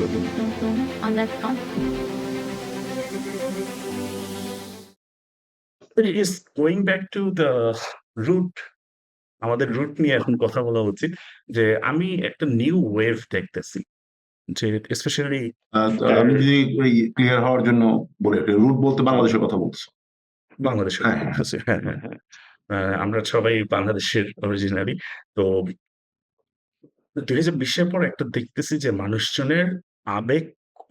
on that count. It is going back to the root. আমাদের root নিয়ে এখন কথা বলা উচিত যে আমি একটা নিউ ওয়েভ দেখতেছি যে স্পেশালি আমি যদি ক্লিয়ার হওয়ার জন্য বলি, রুট বলতে বাংলাদেশের কথা বলছো? বাংলাদেশের হ্যাঁ, বলতেছি। হ্যাঁ, হ্যাঁ, হ্যাঁ। আমরা সবাই বাংলাদেশের অরিজিনালি। তো ২০২০ পর একটা দেখতেছি যে মানুষজনের আবেগ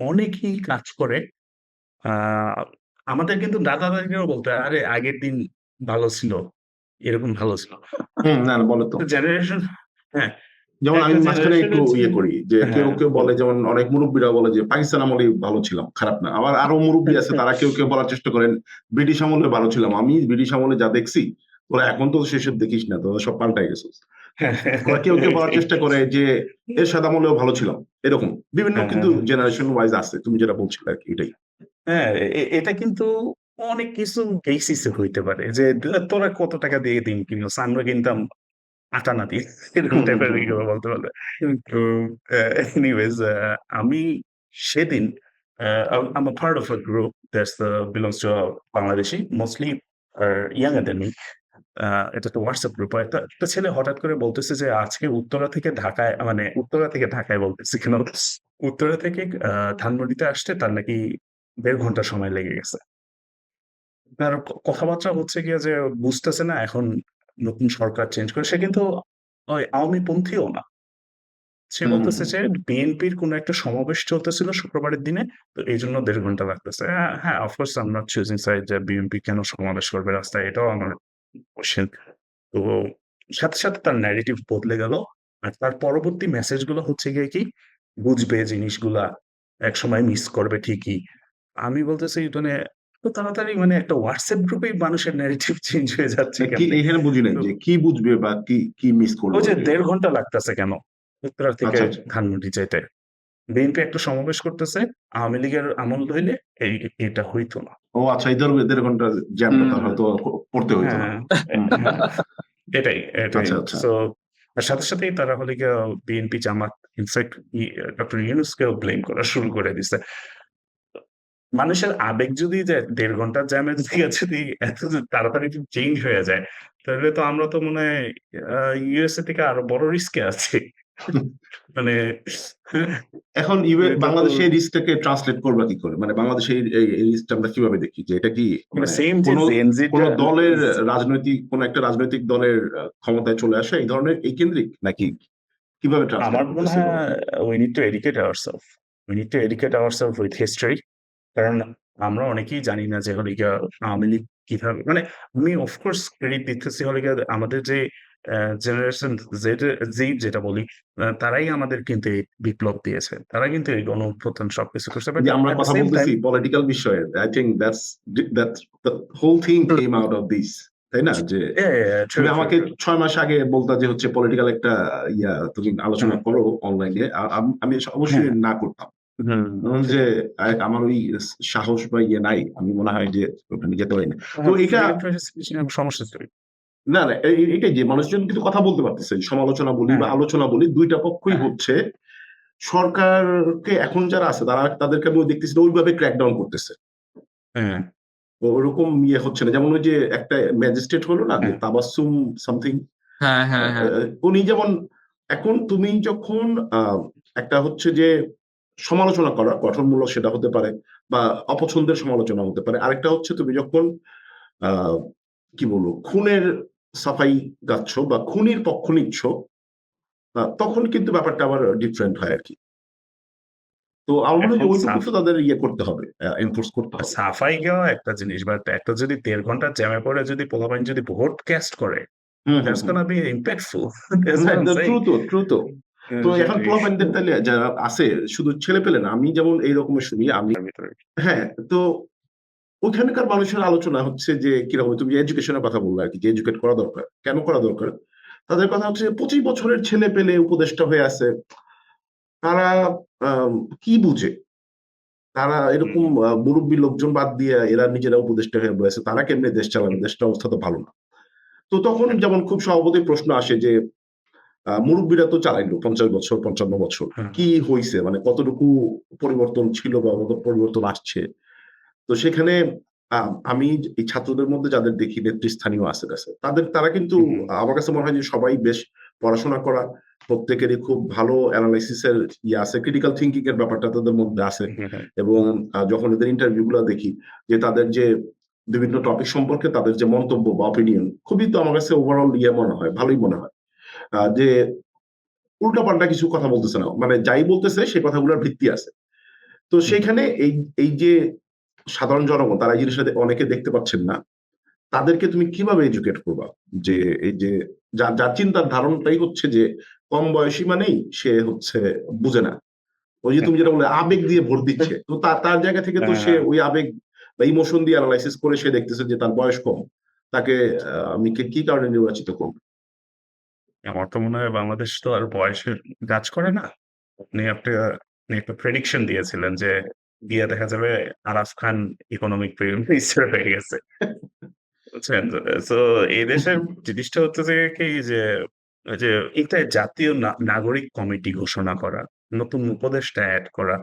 অনেকই কাজ করে। আ আমাদের কিন্তু দাদা-দাদিরাও বলতো, "আরে আগের দিন ভালো ছিল, এরকম ভালো ছিল।" না বলো তো। জেনারেশন হ্যাঁ, যেমন আমি একটা মাঝখানে একটু জেনারেশনের করি যে কেউ বলে, যেমন অনেক মুরব্বীরা বলে যে পাকিস্তান আমলেই ভালো ছিলাম, খারাপ না। আবার আরো মুরব্বী আছে, তারা কেউ বলার চেষ্টা করেন ব্রিটিশ আমলে ভালো ছিলাম। আমি ব্রিটিশ আমলে যা দেখছি, ওরা এখন তো সেসব দেখিস না, তোরা সব পাল্টাই গেছে। ওরা কেউ বলার চেষ্টা করে যে এরশাদ আমলেও ভালো ছিলাম, এরকম বিভিন্ন কিন্তু জেনারেশন ওয়াইজ আছে। তুমি যেটা বলছিলে আর কি, এটাই। হ্যাঁ, এটা কিন্তু অনেক কিছু বেসিসে হইতে পারে যে তোরা কত টাকা দিয়ে দিন কিনস, আমরা কিনতাম আটা না দিয়ে, এরকম টাইপের বলতে পারবে। তো এনিওয়েজ আমি সেদিন I'm a part of a group that belongs to Bangladeshi, mostly younger than me. এটা একটা হোয়াটসঅ্যাপ গ্রুপ। একটা ছেলে হঠাৎ করে বলতেছে যে আজকে উত্তরা থেকে ঢাকায়, মানে উত্তরা থেকে ঢাকায় বলতেছি কেন, উত্তরা থেকে ধানমন্ডিতে আসতে তার নাকি ১.৫ ঘন্টা সময় লেগে গেছে। তার কথাবার্তা হচ্ছে গিয়ে যে বুঝতেছে না এখন নতুন সরকার চেঞ্জ করে। সে কিন্তু ওই আওয়ামীপন্থীও না। সে বলতেছে যে বিএনপির কোন একটা সমাবেশ চলতেছিল শুক্রবারের দিনে। তো এইজন্য ১.৫ ঘন্টা লাগতেছে। হ্যাঁ, of course I am not choosing side যে বিএনপি কেন সমাবেশ করবে রাস্তায়, এটাও আমার কোয়েশ্চেন। তো সাথে তার ন্যারেটিভ বদলে গেল। আর তার পরবর্তী মেসেজ গুলো হচ্ছে গিয়ে কি, বুঝবে জিনিসগুলা, একসময় মিস করবে ঠিকই। আমি বলতেছি মানে এত তাড়াতাড়ি মানে একটা হোয়াটসঅ্যাপ গ্রুপেই মানুষের ন্যারেটিভ চেঞ্জ হয়ে যাচ্ছে কি কেমনে? এখানে বুঝি নাই যে কি বুঝবে বা কি মিস করবে। ওই যে ১.৫ ঘন্টা লাগতেছে কেন উত্তরা থেকে আচ্ছা, আচ্ছা। ধানমন্ডি যাইতে? বিএনপি একটা সমাবেশ করতেছে, আওয়ামী লীগের আমল হইলে এটা হইতো না। ও আচ্ছা, এই ১.৫ ঘন্টা জ্যামটা তার হয়তো পড়তে হইতো না। হ্যাঁ, এটাই। আচ্ছা, আচ্ছা। সো সাথেই তারা হলো গিয়ে বিএনপি জামাত ইনফেক্ট ডক্টর ইউনূসকেও ব্লেম করা শুরু করে দিছে। মানুষের আবেগ যদি যে ১.৫ ঘন্টার জ্যামের জায়গা যদি এত তাড়াতাড়ি চেঞ্জ হয়ে যায়, তাহলে তো আমরা তো মনে হয় ইউএসএ থেকে আরো বড় রিস্কে আছি। মানে এখন বাংলাদেশে এই রিস্কটাকে ট্রান্সলেট করবা কি করে? মানে বাংলাদেশে এই রিস্কটা আমরা কিভাবে দেখি? যে এটা কি মানে সেম যে জেনজি কোন দলের কোন একটা রাজনৈতিক দলের ক্ষমতায় চলে আসে এই ধরনের এই কেন্দ্রিক, নাকি কিভাবে ট্রান্সলেট আমার মনে করতেছে? হয় we need to educate ourselves. We need to educate ourselves with history. কারণ আমরা অনেকেই জানি না যে হলো গিয়া আওয়ামী লীগ কিভাবে, মানে আমি অফ কোর্স ক্রেডিট দিতেছি হলো গিয়া আমাদের যে জেনারেশন জেড যেটা বলি, তারাই আমাদের কিন্তু এই বিপ্লব দিয়েছে। তারা কিন্তু এই গণ-অভ্যুত্থান সবকিছু করছে। বাট যে আমরা এট দ্য কথা সেম টাইম বলতেছি পলিটিক্যাল বিষয়ে, I think that's the whole thing came out of this, তাই না? যে তুমি আমাকে ৬ মাস আগে বলতা যে হচ্ছে পলিটিক্যাল একটা তুমি আলোচনা করো অনলাইনে, আমি অবশ্যই না করতাম। যে আমার ওই সাহস বা নাই, আমি মনে হয় যে ওখানে যেতে পারি না। তো এটা সমস্যা ছিল। না এটাই যে মানুষজন কিন্তু কথা বলতে পারতেছে, সমালোচনা বলি বা আলোচনা বলি, দুইটা পক্ষই হচ্ছে সরকারকে এখন যারা আছে তাদেরকে আমি দেখতেছি ওইভাবে ক্র্যাকডাউন করতেছে। ওরকম হচ্ছে না। যেমন ওই যে একটা ম্যাজিস্ট্রেট হলো না, যে তাবাসসুম সামথিং, উনি যেমন, এখন তুমি যখন একটা হচ্ছে যে সমালোচনা করা গঠনমূলক, সেটা হতে পারে বা অপছন্দের সমালোচনা হতে পারে। আরেকটা হচ্ছে তুমি যখন কি বলবো খুনের সাফাই গাচ্ছ বা খুনির পক্ষ নিচ্ছ, তখন কিন্তু ব্যাপারটা আবার ডিফারেন্ট হয় আর কি। তো আমার মনে হয় ওইটুকু তো তাদের করতে হবে, এনফোর্স করতে হবে। সাফাই গাওয়া একটা জিনিস, বাট একটা যদি ১.৫ ঘন্টা জ্যামে পড়ে যদি পোলাপাইন যদি ভোট ক্যাস্ট করে, that's gonna be impactful. That's what I'm saying. True তো। তো এখন পোলাপাইনদের তাহলে যারা আছে, শুধু ছেলে পেলে না, আমি যেমন এই রকমের শুনি, আমি হ্যাঁ, তো ওইখানকার মানুষের আলোচনা হচ্ছে যে কিরকম, তুমি এডুকেশনের কথা বললে আর কি, যে এডুকেট করা দরকার, কেন করা দরকার, তাদের কথা হচ্ছে ২৫ বছরের ছেলে পেলে উপদেষ্টা হয়ে আছে, তারা কি বুঝে? তারা এরকম মুরব্বী লোকজন বাদ দিয়ে এরা নিজেরা উপদেষ্টা হয়ে বসে, তারা কেমনে দেশ চালাবে? দেশটার অবস্থা তো ভালো না। তো তখন যেমন খুব স্বভাবতই প্রশ্ন আসে যে মুরব্বীরা তো চালাইলো 50 বছর 55 বছর। কি হইছে? মানে কতটুকু পরিবর্তন ছিল বা কত পরিবর্তন আসছে? তো সেখানে আমি এই ছাত্রদের মধ্যে যাদের দেখি নেতৃস্থানীয় আছে তারা কিন্তু আমার কাছে মনে হয় যে সবাই বেশ পড়াশোনা করা, প্রত্যেকেরই খুব ভালো অ্যানালাইসিস এর আছে, ক্রিটিক্যাল থিংকিং এর ব্যাপারটা তাদের মধ্যে আছে। এবং যখন এদের ইন্টারভিউ গুলো দেখি যে তাদের যে বিভিন্ন টপিক সম্পর্কে তাদের যে মন্তব্য বা অপিনিয়ন খুবই তো আমার কাছে ওভারঅল মনে হয়, ভালোই মনে হয়। যে উল্টাপাল্টা কিছু কথা বলতেছে না, মানে যাই বলতেছে সেই কথাগুলোর ভিত্তি আছে। তো সেখানে এই যে সাধারণ জনগণ তারা এই জিনিসটা অনেকে দেখতে পাচ্ছেন না, তাদেরকে তুমি কিভাবে এডুকেট করবা? যে এই যে যার চিন্তার ধারণটাই হচ্ছে যে কম বয়সী মানেই সে হচ্ছে বুঝে না, ওই যে তুমি যেটা বলে আবেগ দিয়ে ভোট দিচ্ছে, তো তার জায়গা থেকে তো সে ওই আবেগ বা ইমোশন দিয়ে অ্যানালাইসিস করে সে দেখতেছে যে তার বয়স কম, তাকে আমি কি কারণে নির্বাচিত করবো? আমার তো মনে হয় বাংলাদেশ তো আর বয়সের কাজ করে না। আপনি একটা প্রেডিকশন দিয়েছিলেন যে গিয়ে দেখা যাবে আরাফ খান ইকোনমিক মিনিস্টার হয়ে গেছে। বুঝছেন? সো এই দেশের জিনিসটা হচ্ছে যে কি যে ওই যে এটা জাতীয় নাগরিক কমিটি ঘোষণা করা, নতুন উপদেষ্টা এড করা,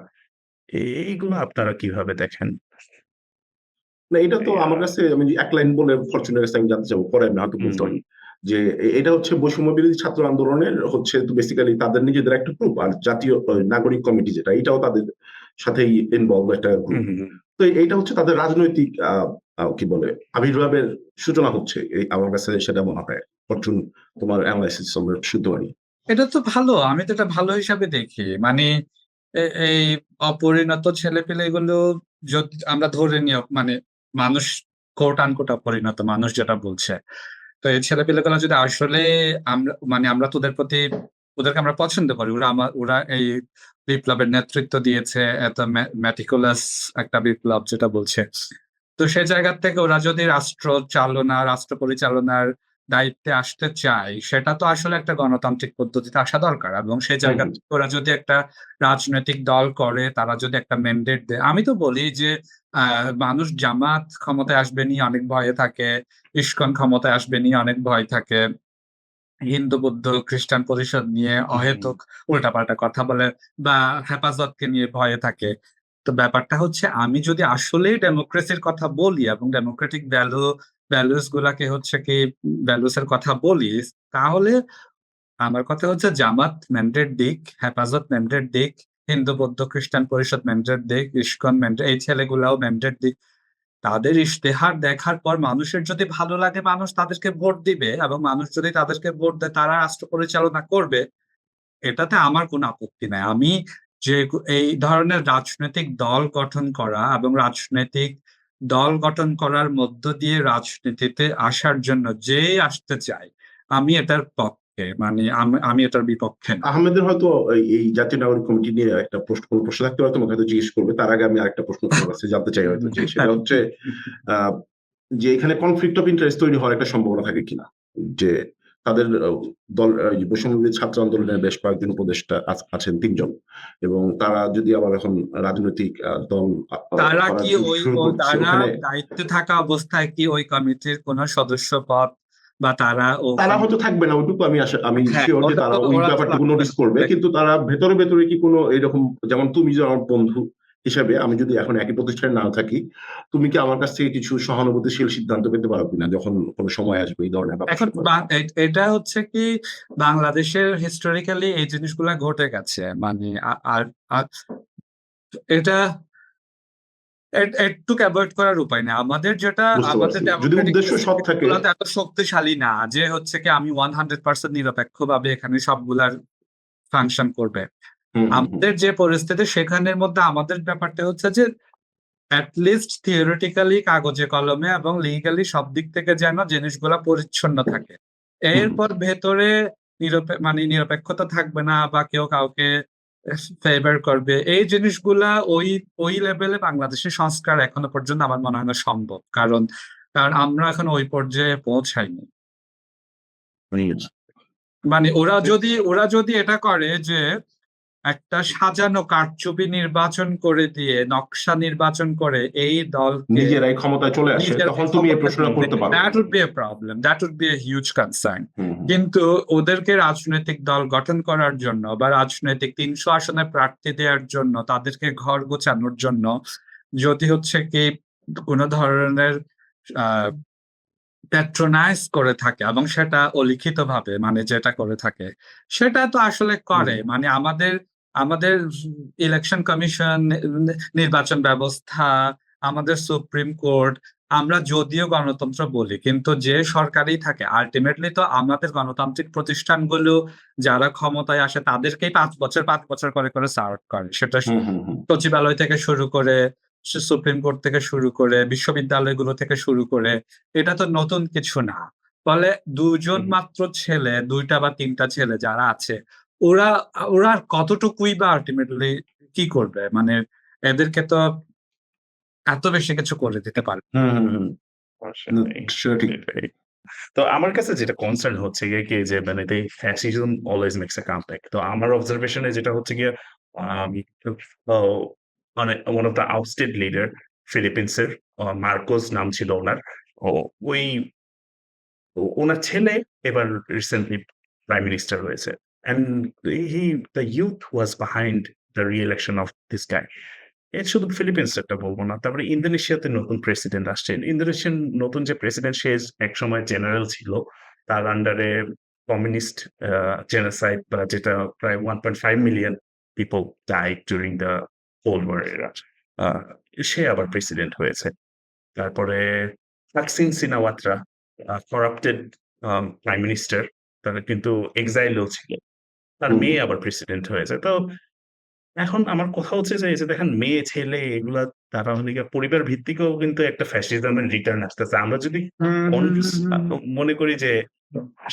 এইগুলো আপনারা কিভাবে দেখেন? না, এটা তো আমার কাছে আমি এক লাইন বলে ফরচুনের কাছে আমি জানতে চাবো, পরে আমি হয়তো বলতে পারি যে এটা হচ্ছে বৈষম্য বিরোধী ছাত্র আন্দোলনের হচ্ছে বেসিক্যালি তাদের নিজেদের একটা গ্রুপ, আর জাতীয় নাগরিক কমিটি যেটা এটাও তাদের সাথেই ইনভলভ একটা গ্রুপ। তো এইটা হচ্ছে তাদের রাজনৈতিক কি বলে আবির্ভাবের সূচনা হচ্ছে, এই আমার কাছে সেটা মনে হয়। ফরচুন তোমার অ্যানালাইসিস আমরা শুনতে পারি। এটা তো ভালো, আমি তো এটা ভালো হিসাবে দেখি। মানে এই অপরিণত ছেলেপেলে এগুলো যদি আমরা ধরে নিই, মানে মানুষ কোট আনকোট অপরিণত মানুষ যেটা বলছে, তো এই ছেলেপেলেগুলো যদি আসলে আমরা তো ওদেরকে আমরা পছন্দ করি, ওরা এই বিপ্লবের নেতৃত্ব দিয়েছে, এত ম্যাটিকুলাস একটা বিপ্লব যেটা বলছে, তো সেই জায়গা থেকে ওরা যদি রাষ্ট্র পরিচালনার দায়িত্বে আসতে চায়, সেটা তো আসলে একটা গণতান্ত্রিক পদ্ধতিতে আসা দরকার। এবং সেই জায়গা থেকে ওরা যদি একটা রাজনৈতিক দল করে, তারা যদি একটা ম্যান্ডেট দেয়, আমি তো বলি যে মানুষ জামাত ক্ষমতায় আসবে নিয়ে অনেক ভয়ে থাকে, ইসকন ক্ষমতায় আসবে নিয়ে অনেক ভয় থাকে, হিন্দু বৌদ্ধ খ্রিস্টান পরিষদ নিয়ে অহেতুক উল্টাপাল্টা কথা বলে, বা হেফাজতকে নিয়ে ভয়ে থাকে। তো ব্যাপারটা হচ্ছে, আমি যদি আসলেই ডেমোক্রেসির কথা বলি এবং ডেমোক্রেটিক ভ্যালুস গুলাকে হচ্ছে কি ভ্যালুস এর কথা বলি, তাহলে আমার কথা হচ্ছে জামাত ম্যান্ডেট দিক, হেফাজত ম্যান্ডেট দিক, হিন্দু বৌদ্ধ খ্রিস্টান পরিষদ ম্যান্ডেট দিক, ইসকন ম্যান্ডেট, এই ছেলেগুলাও ম্যান্ডেট দিক। তাদের ইশতেহার দেখার পর মানুষের যদি ভালো লাগে, মানুষ তাদেরকে ভোট দিবে, এবং মানুষ যদি তাদেরকে ভোট দেয়, তারা রাষ্ট্র পরিচালনা করবে। এটাতে আমার কোনো আপত্তি নাই। আমি যে এই ধরনের রাজনৈতিক দল গঠন করা এবং রাজনৈতিক দল গঠন করার মধ্য দিয়ে রাজনীতিতে আসার জন্য যে আসতে চায়, আমি এটার পক্ষে, মানে আমি এটার বিপক্ষে না। আহমেদের হয়তো এই জাতীয় নাগরিক কমিটি নিয়ে একটা প্রশ্ন থাকতে হয়তো তোমাকে হয়তো জিজ্ঞেস করবে, তার আগে আমি আরেকটা প্রশ্ন তোমার কাছে জানতে চাই হয়তো, যে সেটা হচ্ছে যে এখানে কনফ্লিক্ট অফ ইন্টারেস্ট তৈরি হওয়ার একটা সম্ভাবনা থাকে কিনা, যে তাদের দল বৈষম্যবিরোধী ছাত্র আন্দোলনের বেশ কয়েকজন উপদেষ্টা আছেন 3 জন, এবং তারা যদি আবার এখন রাজনৈতিক দল তারা কি তারা দায়িত্বে থাকা অবস্থায় কি ওই কমিটির কোন সদস্য পদ বা তারা হয়তো থাকবে না, ওইটুকু আমি শিওর যে তারা ওই ব্যাপারটুকু নোটিস করবে, কিন্তু তারা ভেতরে কি কোনো এরকম, যেমন তুমি যে আমার বন্ধু হিসাবে আমি যদি এখন একই প্রতিষ্ঠানে না থাকি, তুমি কি আমার কাছ থেকে কিছু সহানুভূতিশীল সিদ্ধান্ত পেতে পারো কিনা যখন কোনো সময় আসবে এই ধরনের? এখন এটা হচ্ছে কি, বাংলাদেশের হিস্টোরিক্যালি এই জিনিসগুলা ঘটে গেছে, মানে এটা একটু অ্যাভয়েড করার উপায় নেই। আমাদের যেটা আমাদের এত শক্তিশালী না যে হচ্ছে কি আমি 100% নিরপেক্ষভাবে এখানে সবগুলার ফাংশন করবে। আমাদের যে পরিস্থিতি, সেখানের মধ্যে আমাদের ব্যাপারটা হচ্ছে যে অ্যাটলিস্ট থিওরিটিক্যালি কাগজে কলমে এবং লিগালি সব দিক থেকে যেন জিনিসগুলা পরিচ্ছন্ন থাকে। এরপর ভেতরে নিরপেক্ষতা থাকবে না, বা কেউ কাউকে ফেভার করবে, এই জিনিসগুলা ওই লেভেলে বাংলাদেশের সংস্কার এখনো পর্যন্ত আমার মনে হয় না সম্ভব, কারণ আমরা এখন ওই পর্যায়ে পৌঁছাইনি। মানে ওরা যদি এটা করে যে একটা সাজানো কারচুপি নির্বাচন করে দিয়ে নকশা নির্বাচন করে এই দলকে নিজেরাই ক্ষমতায় চলে আসে, নিজের তখন তুমি এই প্রশ্নটা করতে পারো। That would be a problem, that would be a huge concern. Hmm, কিন্তু ওদেরকে রাজনৈতিক দল গঠন করার জন্য বা রাজনৈতিক 300 আসনে প্রার্থী দেওয়ার জন্য, তাদেরকে ঘর গোছানোর জন্য যদি হচ্ছে কি কোনো ধরনের প্যাট্রোনাইজ করে থাকে, এবং সেটা অলিখিত ভাবে মানে যেটা করে থাকে সেটা তো আসলে করে, মানে আমাদের আমাদের ইলেকশন কমিশন, নির্বাচন ব্যবস্থা, আমাদের সুপ্রিম কোর্ট, আমরা যদিও গণতন্ত্র বলি কিন্তু যে সরকারই থাকে আলটিমেটলি তো আমাদের গণতান্ত্রিক প্রতিষ্ঠানগুলো যারা ক্ষমতায় আসে তাদেরকেই 5 বছর করে করে সার্ভ করে, সেটা হুম, হুম, হুম। সচিবালয় থেকে শুরু করে সুপ্রিম কোর্ট থেকে শুরু করে বিশ্ববিদ্যালয়গুলো থেকে শুরু করে, এটা তো নতুন কিছু না। ফলে দুজন মাত্র ছেলে, 2টা বা 3টা ছেলে যারা আছে, ওরা ওরা আর কতটুকুই বা আলটিমেটলি কি করবে, মানে এদেরকে তো এত বেশি কিছু করে দিতে পারে। হুম, হুম, হুম। আসলেই, সেটা ঠিক। সেটাই। তো আমার কাছে যেটা কনসার্ন হচ্ছে গিয়ে কি যে মানে the fascism always makes a comeback. তো আমার অবজারভেশনে যেটা হচ্ছে গিয়ে আম মানে one of the ousted leader ফিলিপিন্সের মার্কোস নাম ছিল ওনার। ওই ওনার ছেলে এবার রিসেন্টলি প্রাইম মিনিস্টার হয়েছে। And the youth was behind the re-election of this guy. শুধু ফিলিপিন্সেরটা বলবো না। তারপরে ইন্দোনেশিয়াতে নতুন প্রেসিডেন্ট আসছেন। ইন্দোনেশিয়ান নতুন যে প্রেসিডেন্ট সে একসময় জেনারেল ছিল। তার আন্ডারে কমিউনিস্ট জেনোসাইড বা যেটা প্রায় 1.5 million people died during the cold war এরা। সে আবার প্রেসিডেন্ট হয়েছে। তারপরে Thaksin Shinawatra corrupted prime minister, তারা কিন্তু এক্সাইলেও ছিল। তার মেয়ে আবার প্রেসিডেন্ট হয়েছে। তো এখন আমার কথা হচ্ছে যে, এই যে দেখেন মেয়ে ছেলে এগুলা তারা হলে গিয়ে পরিবার ভিত্তিকও কিন্তু একটা ফ্যাসিজমের রিটার্ন আসতেছে। আমরা যদি মনে করি যে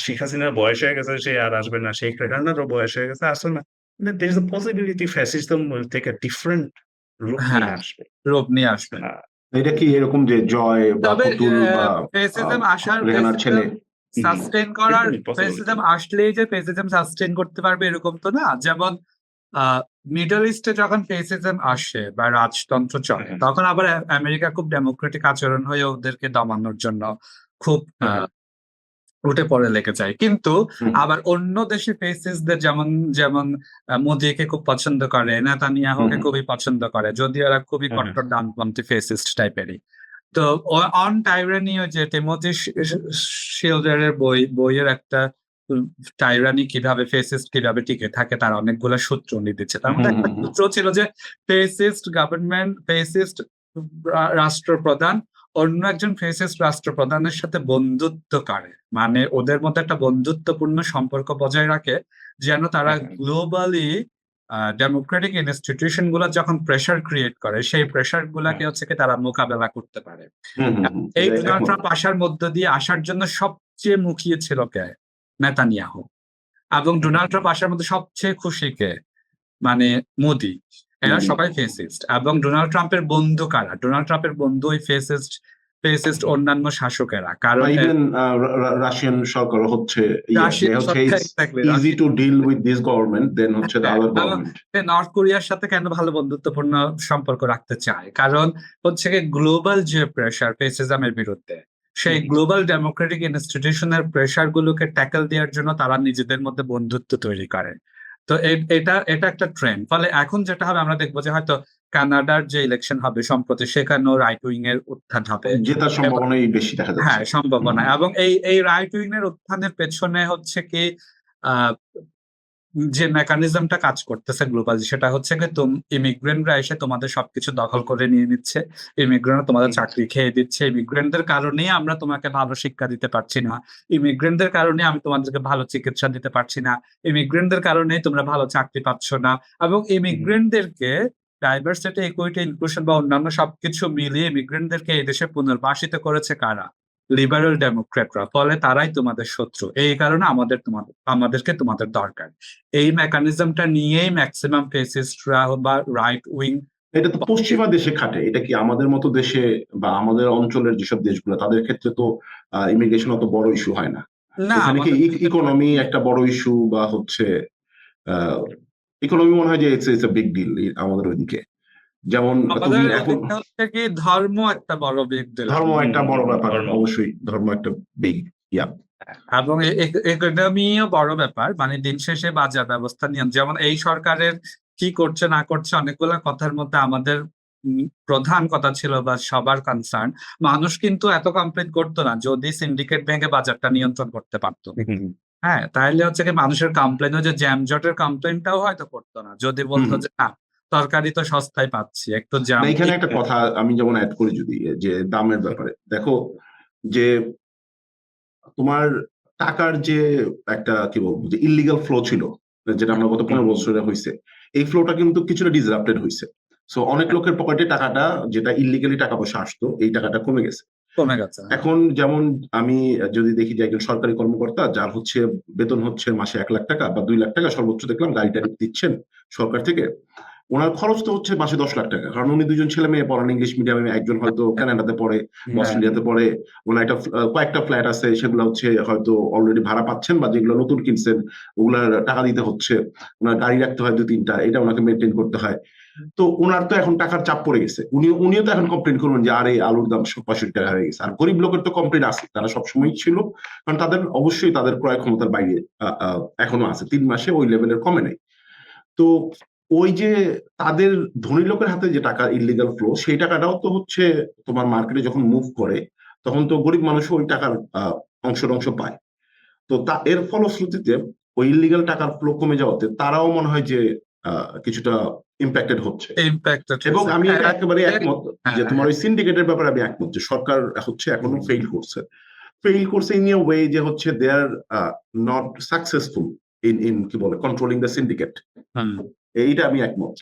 শেখ হাসিনার বয়স হয়ে গেছে সে আর আসবে না, শেখ রেহানারও বয়স হয়ে গেছে আসবে না। there is a possibility fascism will take a different রূপ নিয়ে আসবে। রূপ নিয়ে আসবে। এটা কি এরকম যে জয় বা তবে পুতুল বা ফেসিজম আসার, রেহানার ছেলে সাস্টেইন করার, Definitely possible. ফেসিজম আসলেই যে ফেসিজম সাস্টেইন করতে পারবে এরকম তো না। যেমন মিডল ইস্টে যখন ফেসিজম আসে বা রাজতন্ত্র চলে, তখন আবার আমেরিকা খুব ডেমোক্রেটিক আচরণ হয়ে ওদেরকে দমানোর জন্য খুব উঠে পড়ে লেগে যায়। কিন্তু আবার অন্য দেশে ফেসিস্টদের যেমন যেমন মোদিকে খুব পছন্দ করে, নেতানিয়াহুকে খুবই পছন্দ করে, যদিও এরা খুবই কট্টর ডানপন্থী ফেসিস্ট টাইপেরই। তো অন টাইরানি, যে টিমোথি শিলডারের বইয়ের একটা টাইরানি কিভাবে ফেসিস্ট কিভাবে টিকে থাকে তার অনেকগুলো সূত্র উনি দিচ্ছে। তার মধ্যে একটা সূত্র ছিল যে ফেসিস্ট গভর্নমেন্ট, ফেসিস্ট রাষ্ট্রপ্রধান অন্য একজন ফেসিস্ট রাষ্ট্রপ্রধানের সাথে বন্ধুত্ব করে, মানে ওদের মধ্যে একটা বন্ধুত্বপূর্ণ সম্পর্ক বজায় রাখে, যেন তারা গ্লোবালি ডেমোক্রেটিক ইনস্টিটিউশন গুলা যখন প্রেশার ক্রিয়েট করে সেই প্রেশার গুলাকে হচ্ছে কি তারা মোকাবেলা করতে পারে। এই ডোনাল্ড ট্রাম্প আসার মধ্য দিয়ে আসার জন্য সবচেয়ে মুখিয়ে ছিল কে? নেতানিয়াহু। এবং ডোনাল্ড ট্রাম্প আসার মধ্যে সবচেয়ে খুশি কে? মানে মোদি। এরা সবাই ফেসিস্ট। এবং ডোনাল্ড ট্রাম্পের বন্ধু কারা? ডোনাল্ড ট্রাম্পের বন্ধু ওই ফেসিস্ট অন্যান্য শাসকেরা। কারণ রাশিয়ান সরকার হচ্ছে easy to deal with this government, then হচ্ছে দ্য আদার গভর্নমেন্ট। নর্থ কোরিয়ার সাথে কেন ভালো বন্ধুত্বপূর্ণ সম্পর্ক রাখতে চায়? কারণ হচ্ছে কি গ্লোবাল যে প্রেশার ফেসিজমের বিরুদ্ধে, সেই গ্লোবাল ডেমোক্রেটিক ইনস্টিটিউশনের প্রেশার গুলোকে ট্যাকল দেওয়ার জন্য তারা নিজেদের মধ্যে বন্ধুত্ব তৈরি করে। তো এটা একটা ট্রেন্ড। ফলে এখন যেটা হবে আমরা দেখবো যে হয়তো কানাডার যে ইলেকশন হবে সম্প্রতি, সেখানেও রাইট উইং এর উত্থান হবে, জেতার সম্ভাবনাই বেশি দেখা যাচ্ছে। হ্যাঁ, সম্ভাবনা। এবং এই রাইট উইং এর উত্থানের পেছনে হচ্ছে কি যে মেকানিজমটা কাজ করতেছে গ্লোবাল, সেটা হচ্ছে কি ইমিগ্রেন্টরা এসে তোমাদের সবকিছু দখল করে নিয়ে নিচ্ছে, ইমিগ্রেন্টরা তোমাদের চাকরি খেয়ে দিচ্ছে, ইমিগ্রেন্টদের কারণেই আমরা তোমাকে ভালো শিক্ষা দিতে পারছি না, ইমিগ্রেন্টদের কারণে আমি তোমাদেরকে ভালো চিকিৎসা দিতে পারছি না, ইমিগ্রেন্টদের কারণেই তোমরা ভালো চাকরি পাচ্ছ না। এবং ইমিগ্রেন্টদেরকে ডাইভার্সিটি, ইকুইটি, ইনক্লুশন বা অন্যান্য সবকিছু মিলিয়ে ইমিগ্রেন্টদেরকে এই দেশে পুনর্বাসিত করেছে কারা? লিবারেল ডেমোক্রেটরা। ফলে তারাই তোমাদের শত্রু। এই কারণে আমাদেরকে তোমাদের দরকার। এই মেকানিজমটা নিয়েই ম্যাক্সিমাম ফেসিস্টরা বা রাইট উইং। এটা তো পশ্চিমা দেশে খাটে, এটা কি আমাদের মতো দেশে বা আমাদের অঞ্চলের যেসব দেশগুলো তাদের ক্ষেত্রে তো ইমিগ্রেশন অত বড় ইস্যু হয় না। এখানে কি ইকোনমি একটা বড় ইস্যু বা হচ্ছে ইকোনমি মনে হয় যে ইটস এ বিগ ডিল আমাদের ওইদিকে। যেমন আমাদের তুমি এখন ওদিকে হচ্ছে কি ধর্ম একটা বড় বিগ ডিল ধর্ম একটা বড় ব্যাপার, ধর্ম। অবশ্যই ধর্ম একটা বিগ ইয়া। এবং ইকোনমিও বড় ব্যাপার, মানে দিন শেষে বাজার ব্যবস্থা নিয়ে যেমন এই সরকারের কি করছে না করছে অনেকগুলা কথার মধ্যে আমাদের প্রধান কথা ছিল বা সবার কনসার্ন, মানুষ কিন্তু এত কমপ্লেন করতো না যদি সিন্ডিকেট ভেঙে বাজারটা নিয়ন্ত্রণ করতে পারতো। হ্যাঁ, তাহলে হচ্ছে কি মানুষের কমপ্লেন, যে জ্যামজটের কমপ্লেনটাও হয়তো করতো না যদি বলতো যে না তরকারি তো সস্তায় পাচ্ছি, একটু জ্যাম। না, এখানে একটা কথা আমি যেমন অ্যাড করি যদি, যে দামের ব্যাপারে দেখো, যে তোমার টাকার যে একটা কি বলবো যে ইলিগাল ফ্লো ছিল, যেটা আমরা গত 15 বছরে হয়েছে, এই ফ্লোটা কিন্তু কিছুটা ডিসরাপ্টেড হয়েছে। সো অনেক লোকের পকেটে টাকাটা, যেটা ইলিগালি টাকা পয়সা আসতো, এই টাকাটা কমে গেছে। কমে গেছে। এখন যেমন আমি যদি দেখি যে একজন সরকারি কর্মকর্তা যার হচ্ছে বেতন হচ্ছে মাসে 1 লাখ টাকা বা 2 লাখ টাকা সর্বোচ্চ দেখলাম গাড়ি টাড়ি দিচ্ছেন সরকার থেকে, ওনার খরচ তো হচ্ছে মাসে 10 লাখ টাকা, কারণ উনি 2 জন ছেলে মেয়ে পড়ান ইংলিশ মিডিয়ামে, একজন হয়তো কানাডাতে পড়ে, অস্ট্রেলিয়াতে পড়ে, ওনার একটা কয়েকটা ফ্ল্যাট আছে, সেগুলো হচ্ছে হয়তো অলরেডি ভাড়া পাচ্ছেন, বা যেগুলো নতুন কিনছেন ওগুলার টাকা দিতে হচ্ছে, ওনার গাড়ি রাখতে হয় 2-3টা, এটা ওনাকে মেনটেন করতে হয়। তো ওনার তো এখন টাকার চাপ পড়ে গেছে, উনিও তো এখন কমপ্লেন করবেন যে আরে আলুর দাম 65 টাকা হয়ে গেছে। আর গরিব লোকের তো কমপ্লেন আছে, তারা সবসময় ছিল, কারণ তাদের অবশ্যই তাদের ক্রয় ক্ষমতার বাইরে এখনো আছে, 3 মাসে ওই লেভেলের কমে নাই। তো ওই যে তাদের ধনী লোকের হাতে যে টাকা ইলিগাল ফ্লো, সেই টাকাটাও তো হচ্ছে তোমার মার্কেটে যখন মুভ করে, তখন তো গরিব মানুষও ওই টাকার অংশ পায়। তো এর ফলশ্রুতিতে ওই ইলিগাল টাকার ফ্লো কমে যাওয়াতে তারাও মনে হয় যে কিছুটা ইম্প্যাক্টেড হচ্ছে। এবং আমি এটা একেবারে একমত যে তোমার ওই সিন্ডিকেটের ব্যাপারে আমি একমত যে সরকার হচ্ছে এখনো ফেইল করছে ইন এ ওয়ে, যে হচ্ছে দে আর নট সাকসেসফুল ইন কি বলে কন্ট্রোলিং দ্য সিন্ডিকেট। এইটা আমি একমত।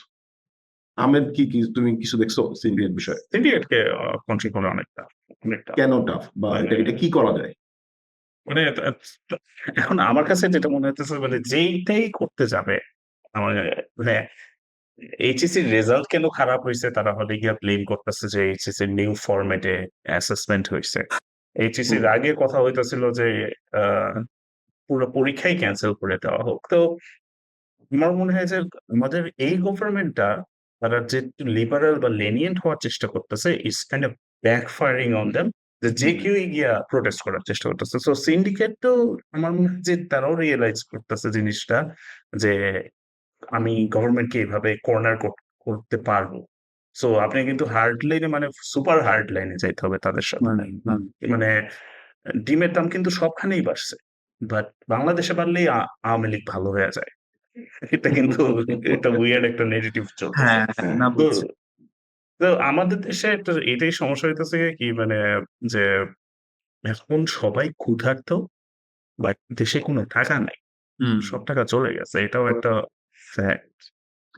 আহমেদ, কি তুমি কিছু দেখছো সিন্ডিকেট বিষয়ে? সিন্ডিকেটকে কন্ট্রোল করা অনেকটা কেন টাফ, বা এটা কি করা যায়? মানে এখন আমার কাছে যেটা মনে হচ্ছে, মানে যেইটাই করতে যাবে, আমার মানে এইচএসসির রেজাল্ট কেন খারাপ হয়েছে তারা হলে গিয়া ব্লেম করতেছে যে এইচএসসির নিউ ফরম্যাটে অ্যাসেসমেন্ট হয়েছে। এইচএসসির আগে কথা হইতেছিল যে পুরো পরীক্ষাই ক্যান্সেল করে দেওয়া হোক। তো আমার মনে হয় যে আমাদের এই গভর্নমেন্টটা, তারা যে লিবারাল বা লেনিয়েন্ট হওয়ার চেষ্টা করতেছে, it's kind of backfiring on them, যে কেউই গিয়া প্রোটেস্ট করার চেষ্টা করতেছে। সো সিন্ডিকেট তো আমার মনে হয় যে তারাও রিয়েলাইজ করতেছে জিনিসটা, যে আমি গভর্নমেন্টকে এইভাবে কর্নার করতে পারবো। সো আপনি কিন্তু হার্ড লাইনে, মানে সুপার হার্ড লাইনে যাইতে হবে তাদের সাথে। মানে ডিমের দাম কিন্তু সবখানেই বাড়ছে, বাট বাংলাদেশে বাড়লেই আওয়ামী লীগ ভালো হয়ে যায়। এটা কিন্তু এটা উইয়ার্ড একটা নেগেটিভ চলতেছে। তো আমাদের দেশে একটা এটাই সমস্যা হইতেছে কি, মানে যে এখন সবাই ক্ষুধার্ত, বাট দেশে কোনো টাকা নাই, সব টাকা চলে গেছে, এটাও একটা ফ্যাক্ট।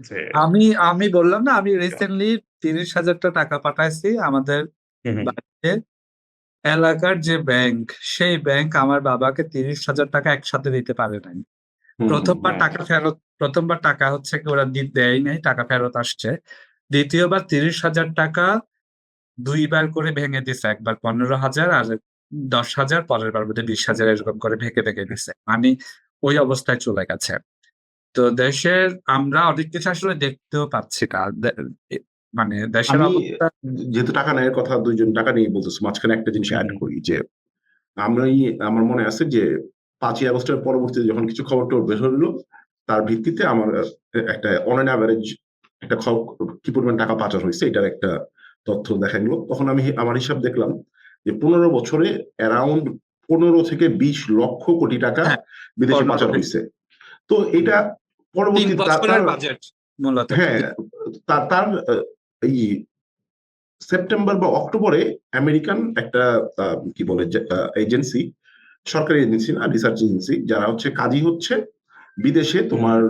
যে আমি বললাম না, আমি রিসেন্টলি 30,000 টাকা পাঠাইছি আমাদের বাড়িতে। এলাকার যে ব্যাংক, সেই ব্যাংক আমার বাবাকে 30,000 টাকা একসাথে দিতে পারে নাই। প্রথমবার টাকা হচ্ছে কি ওরা দেয় নাই, টাকা ফেরত আসছে। দ্বিতীয়বার 30,000 টাকা 2বার করে ভেঙে দিছে, একবার 15,000 আর 10,000, পরের বার বোধহয় 20,000, এরকম করে ভেঙে দিছে, মানে ওই অবস্থায় চলে গেছে। তো দেশের আমরা অনেক কিছু আসলে দেখতেও পাচ্ছি না, মানে দেশের অবস্থা। যেহেতু টাকা নেয় কথা, 2জন টাকা নিয়ে বলতেছে, মাঝখানে একটা জিনিস অ্যাড করি যে আমার মনে আছে যে 5ই আগস্টের পরবর্তীতে যখন কিছু খবর টবর বের হলো, তার ভিত্তিতে আমার একটা অন অ্যান অ্যাভারেজ একটা কি পরিমাণ টাকা পাচার হয়েছে এটার একটা তথ্য দেখা গেল। তখন আমি আমার হিসাব দেখলাম যে 15 বছরে অ্যারাউন্ড 15 থেকে 20 লক্ষ কোটি টাকা বিদেশে পাচার হয়েছে। তো এটা পরবর্তী হ্যাঁ, তার এই সেপ্টেম্বর বা অক্টোবরে আমেরিকান একটা কি বলে এজেন্সি, সরকারি এজেন্সি না, রিসার্চ এজেন্সি, যারা হচ্ছে কাজই হচ্ছে বিদেশে তোমার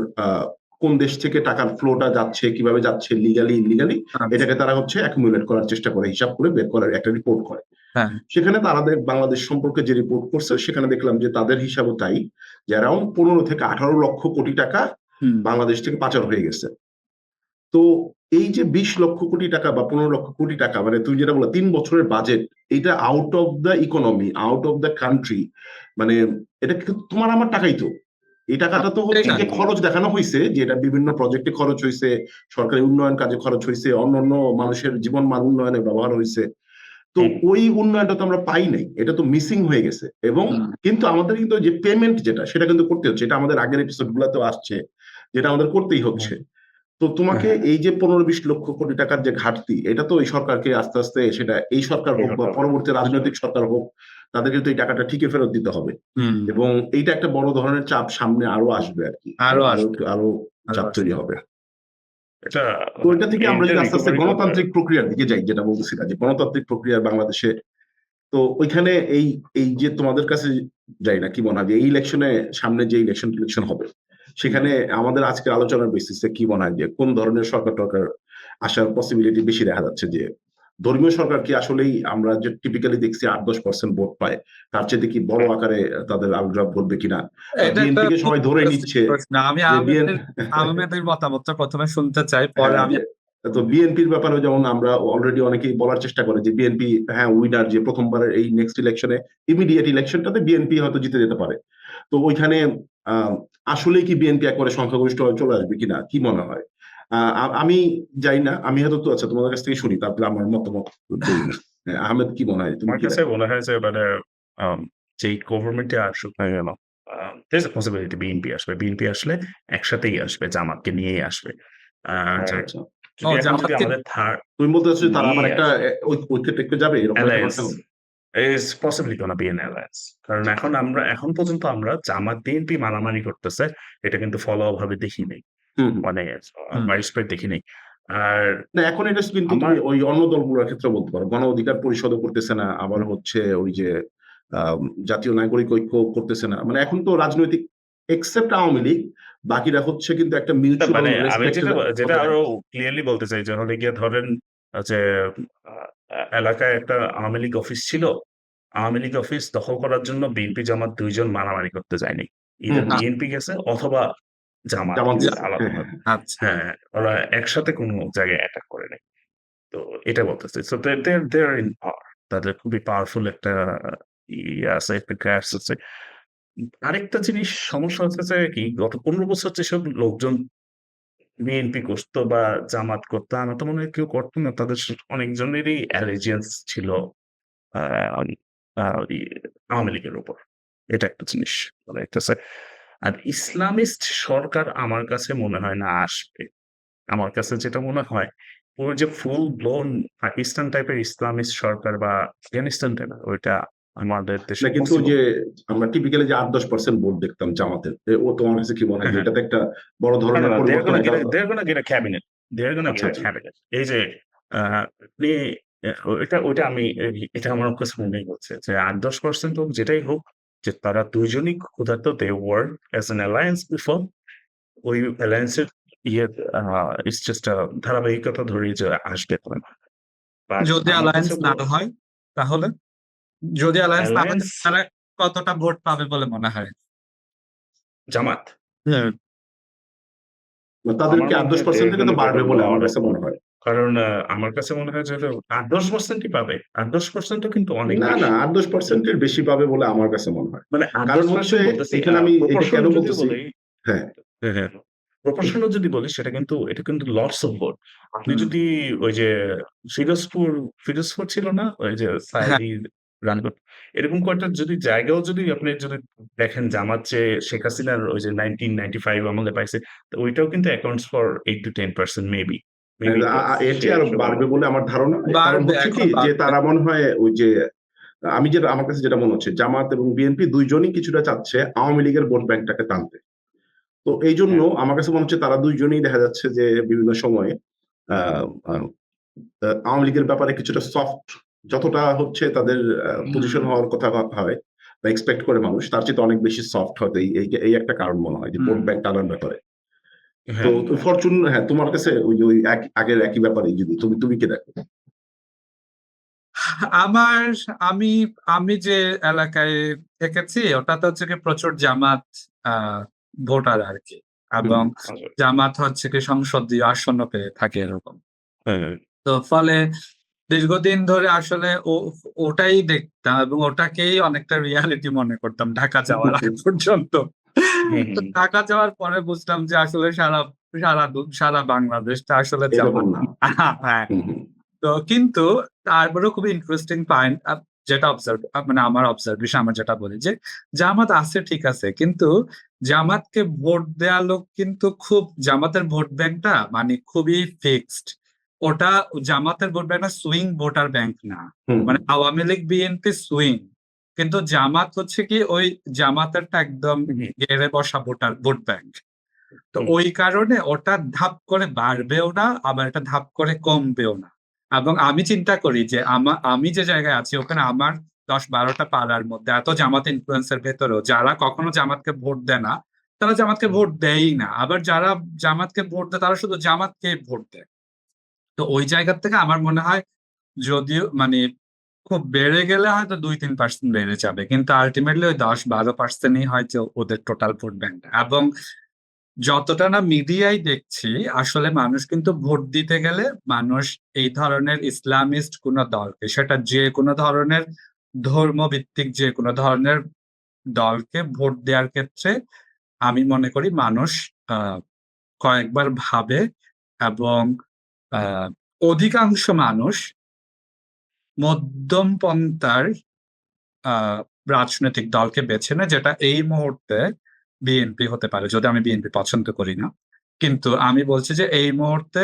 কোন দেশ থেকে টাকার ফ্লোটা যাচ্ছে, কিভাবে যাচ্ছে, লিগালি ইনলিগালি, এটাকে তারা হচ্ছে অ্যাকুমুলেট করার চেষ্টা করে, হিসাব করে বের করার একটা রিপোর্ট করে। সেখানে তারা বাংলাদেশ সম্পর্কে যে রিপোর্ট করছে, সেখানে দেখলাম যে তাদের হিসাবও তাই, যে অ্যারাউন্ড 15 থেকে 18 লক্ষ কোটি টাকা বাংলাদেশ থেকে পাচার হয়ে গেছে। তো এই যে 20 লক্ষ কোটি টাকা বা 15 লক্ষ কোটি টাকা, মানে তুমি যেটা বলো 3 বছরের বাজেট, এটা out of the economy, out of the country, মানে এটা তোমার আমার টাকাই তো, এই টাকাটা তো হচ্ছে যে খরচ দেখানো হয়েছে, যে এটা বিভিন্ন প্রজেক্টে খরচ হয়েছে, সরকারি উন্নয়ন কাজে খরচ হয়েছে, অন্যান্য মানুষের জীবন মান উন্নয়নে ব্যবহার হয়েছে। তো ওই উন্নয়নটা তো আমরা পাই নাই, এটা তো মিসিং হয়ে গেছে। এবং কিন্তু আমাদের কিন্তু যে পেমেন্ট যেটা, সেটা কিন্তু করতে হচ্ছে। এটা আমাদের আগের এপিসোড গুলাতেও আসছে, যেটা আমাদের করতেই হচ্ছে। তো তোমাকে এই যে 15-20 লক্ষ কোটি টাকার যে ঘাটতি, এটা তো এই সরকারকে আস্তে আস্তে, সেটা এই সরকার হোক বা পরবর্তী রাজনৈতিক সরকার হোক, তাদেরকে তো এই টাকাটা ঠিকই ফেরত দিতে হবে। এবং এইটা একটা বড় ধরনের চাপ সামনে আরো আসবে আর কি, আরো চাপ তৈরি হবে। তো এটা থেকে আমরা যদি আস্তে আস্তে গণতান্ত্রিক প্রক্রিয়ার দিকে যাই, যেটা বলতেছিলাম যে গণতান্ত্রিক প্রক্রিয়া বাংলাদেশে, তো ওইখানে এই এই যে তোমাদের কাছে যাই না, কি মনে হয় যে এই ইলেকশনে, সামনে যে ইলেকশন হবে, সেখানে আমাদের আজকে আলোচনার বেসিসে কি মনে হয় যে কোন ধরনের সরকার আসার পসিবিলিটি বেশি দেখা যাচ্ছে? যে ধর্মীয় সরকার কি আসলেই, আমরা যে টিপিক্যালি দেখছি 8-10% ভোট পায়, তার চেয়ে কি বড় আকারে তাদের আবির্ভাব ঘটবে কিনা? বিএনপিকে সবাই ধরে নিচ্ছে। আমি আহমেদের মতামতটা প্রথমে শুনতে চাই, পরে আমি। তো বিএনপির ব্যাপারে যেমন আমরা অলরেডি অনেকেই বলার চেষ্টা করে যে বিএনপি হ্যাঁ উইনার, যে প্রথমবারের এই নেক্সট ইলেকশনে, ইমিডিয়েট ইলেকশনটাতে বিএনপি হয়তো জিতে যেতে পারে। তো ওইখানে আসলে কি বিএনপি একবারে সংখ্যাগরিষ্ঠ চলে আসবে কিনা, কি মনে হয়? আমি যাই না, আমি হয়তো তো, আচ্ছা তোমাদের কাছ থেকে শুনি, তারপরে আমার মতামত। আহমেদ, কি মনে হয়? তোমার কাছে মনে হয় যে মানে যে গভর্নমেন্টে আসুক না কেন, পসিবিলিটি বিএনপি আসবে। বিএনপি আসলে একসাথেই আসবে, জামাতকে নিয়েই আসবে। তুমি বলতে চাচ্ছ তারা আবার একটা ঐক্যে টেক্যে যাবে, possibly gonna be an alliance, কারণ এখন পর্যন্ত আমরা জামাত বিএনপি মারামারি করতেছে, এটা কিন্তু ফলো ভাবে দেখি নাই, মানে স্প্রেড দেখি নাই। আর না, এখন এটা কিন্তু ওই অন্য দলগুলোর ক্ষেত্রে বলতে পারো, গণ অধিকার পরিষদও করতেছে না, আবার হচ্ছে ওই যে জাতীয় নাগরিক ঐক্য করতেছে না। মানে এখন তো রাজনৈতিক, এক্সেপ্ট আওয়ামী লীগ, বাকিরা হচ্ছে কিন্তু একটা মিউচুয়াল, মানে আমি যেটা আরো ক্লিয়ারলি বলতে চাই যে হলে গিয়ে ধরেন যে এলাকায় একটা আওয়ামী লীগ অফিস ছিল, আওয়ামী লীগ অফিস দখল করার জন্য বিএনপি জামাত দুইজন মারামারি করতে যায়নি, বিএনপি গেছে অথবা জামাত আলাদাভাবে। হ্যাঁ, ওরা একসাথে কোনো জায়গায় অ্যাটাক করে নাই। তো এটা বলতেছে, সো দেয়ার ইন পাওয়ার, তাদের খুবই পাওয়ারফুল একটা আছে, একটা গ্যাস আছে। আরেকটা জিনিস সমস্যা হচ্ছে কি, গত 15 বছর যেসব লোকজন বিএনপি করতো বা জামাত করতো, আমার তো মনে হয় কেউ করতো না, তাদের অনেকজনেরই অ্যালিজিয়েন্স ছিল আওয়ামী লীগের উপর। এটা একটা জিনিস বলা যাইতেছে। আর ইসলামিস্ট সরকার আমার কাছে মনে হয় না আসবে। আমার কাছে যেটা মনে হয়, ওই যে ফুল ব্লোন পাকিস্তান টাইপের ইসলামিস্ট সরকার বা আফগানিস্তান টাইপের, ওইটা আমাদের দেশে কিন্তু যে আমরা টিপিক্যালি যে 8-10% ভোট দেখতাম জামাতের, ও তোমার কাছে কি মনে হয় এটাতে একটা বড় ধরনের পরিবর্তন? এই যে এটা আমার কাছে মনে হচ্ছে যে 8-10% হোক, যেটাই হোক, যে তারা দুইজনই ক্ষুধার্ত, they work as an alliance before, ওই অ্যালায়েন্সের ইটস জাস্ট ধারাবাহিকতা ধরে যে আসবে। যদি অ্যালায়েন্স না হয় তাহলে, যদি অ্যালায়েন্স না হয় তারা কতটা ভোট পাবে বলে মনে হয়? জামাত তাদেরকে 8-10% থেকে তো বাড়বে বলে আমার কাছে মনে হয়। কারণ আমার কাছে মনে হয় যে 8-10%ই পাবে। 8-10% কিন্তু অনেক, না 8-10% এর বেশি পাবে বলে আমার কাছে মনে হয়। মানে কারণ হচ্ছে এখানে আমি এটা কেন বলতেছি, হ্যাঁ প্রপোর্শনাল যদি বলি, সেটা কিন্তু এটা কিন্তু লটস অফ ভোট। আপনি যদি ওই যে ফিরোজপুর ছিল না, ওই যে সাইদি রানগট, এরকম কয়েকটা যদি জায়গাও যদি আপনি যদি দেখেন, জামাত যে শেখ হাসিনার ওই যে 1995 আমলে পাইছে, ওইটাও কিন্তু অ্যাকাউন্টস ফর 8-10% মেবি। এটি আরো বাড়বে বলে আমার ধারণা। কারণ হচ্ছে কি যে তারা মনে হয় ওই যে, আমি যেটা, আমার কাছে যেটা মনে হচ্ছে, জামাত এবং বিএনপি দুইজনই কিছুটা চাচ্ছে আওয়ামী লীগের ভোট ব্যাংকটাকে টানতে। তো এই জন্য আমার কাছে মনে হচ্ছে তারা দুইজনই দেখা যাচ্ছে যে বিভিন্ন সময়ে আওয়ামী লীগের ব্যাপারে কিছুটা সফট, যতটা হচ্ছে তাদের পজিশন হওয়ার কথা হয় বা এক্সপেক্ট করে মানুষ, তার চেয়ে অনেক বেশি সফট হতে, এই একটা কারণ মনে হয় যে ভোট ব্যাংক টানার ব্যাপারে। তো ফরচুন, হ্যাঁ, তোমার কাছে ওই আগের একই ব্যাপারে যদি তুমি কি দেখো? আমি যে এলাকায় থেকেছি, ওটাতে হচ্ছে কি প্রচুর জামাত ভোটার আর কি, এবং জামাত হচ্ছে কি সংসদীয় আসন পেয়ে থাকে এরকম। তো ফলে দীর্ঘদিন ধরে আসলে ওটাই দেখতাম এবং ওটাকেই অনেকটা রিয়ালিটি মনে করতাম ঢাকা যাওয়ার আগ পর্যন্ত। তো ঢাকা যাওয়ার পরে বুঝলাম যে আসলে সারা বাংলাদেশটা আসলে এরকম জামাত। না। হ্যাঁ, হুম, হুম। তো কিন্তু তারপরেও খুবই ইন্টারেস্টিং পয়েন্ট, যেটা মানে আমার অবজারভেশন, আমার যেটা বলি যে জামাত আছে ঠিক আছে, কিন্তু জামাতকে ভোট দেওয়া লোক কিন্তু খুব, জামাতের ভোট ব্যাংকটা মানে খুবই ফিক্সড। ওটা জামাতের ভোট ব্যাংকটা সুইং ভোটার ব্যাংক না, হুম, মানে আওয়ামী লীগ বিএনপি সুইং, কিন্তু জামাত হচ্ছে কি ওই জামাতেরটা একদম গেড়ে বসা ভোট ব্যাংক। তো ওই কারণে ওটা ধাপ করে বাড়বেও না, আবার এটা ধাপ করে কমবেও না। এবং আমি চিন্তা করি যে আমি যে জায়গায় আছি ওখানে আমার 10-12টা পাড়ার মধ্যে এত জামাত ইনফ্লুয়েন্সের ভেতরেও যারা কখনো জামাতকে ভোট দেয় না, তারা জামাতকে ভোট দেয়ই না, আবার যারা জামাতকে ভোট দেয় তারা শুধু জামাতকে ভোট দেয়। তো ওই জায়গা থেকে আমার মনে হয় যদিও মানে খুব বেড়ে গেলে হয়তো 2-3% বেড়ে যাবে, কিন্তু আলটিমেটলি ওই 10-12%ই হয়তো ওদের টোটাল ভোট ব্যাংক। এবং যতটা না মিডিয়ায় দেখছি, আসলে মানুষ কিন্তু ভোট দিতে গেলে মানুষ এই ধরনের ইসলামিস্ট কোন দলকে, সেটা যে কোনো ধরনের ধর্মভিত্তিক যে কোনো ধরনের দলকে ভোট দেওয়ার ক্ষেত্রে আমি মনে করি মানুষ কয়েকবার ভাবে। এবং আহ, অধিকাংশ মানুষ মধ্যম পন্থার রাজনৈতিক দলকে বেছে নেয়, যেটা এই মুহূর্তে বিএনপি হতে পারে, যদি আমি বিএনপি পছন্দ করি না। কিন্তু আমি বলছি যে এই মুহূর্তে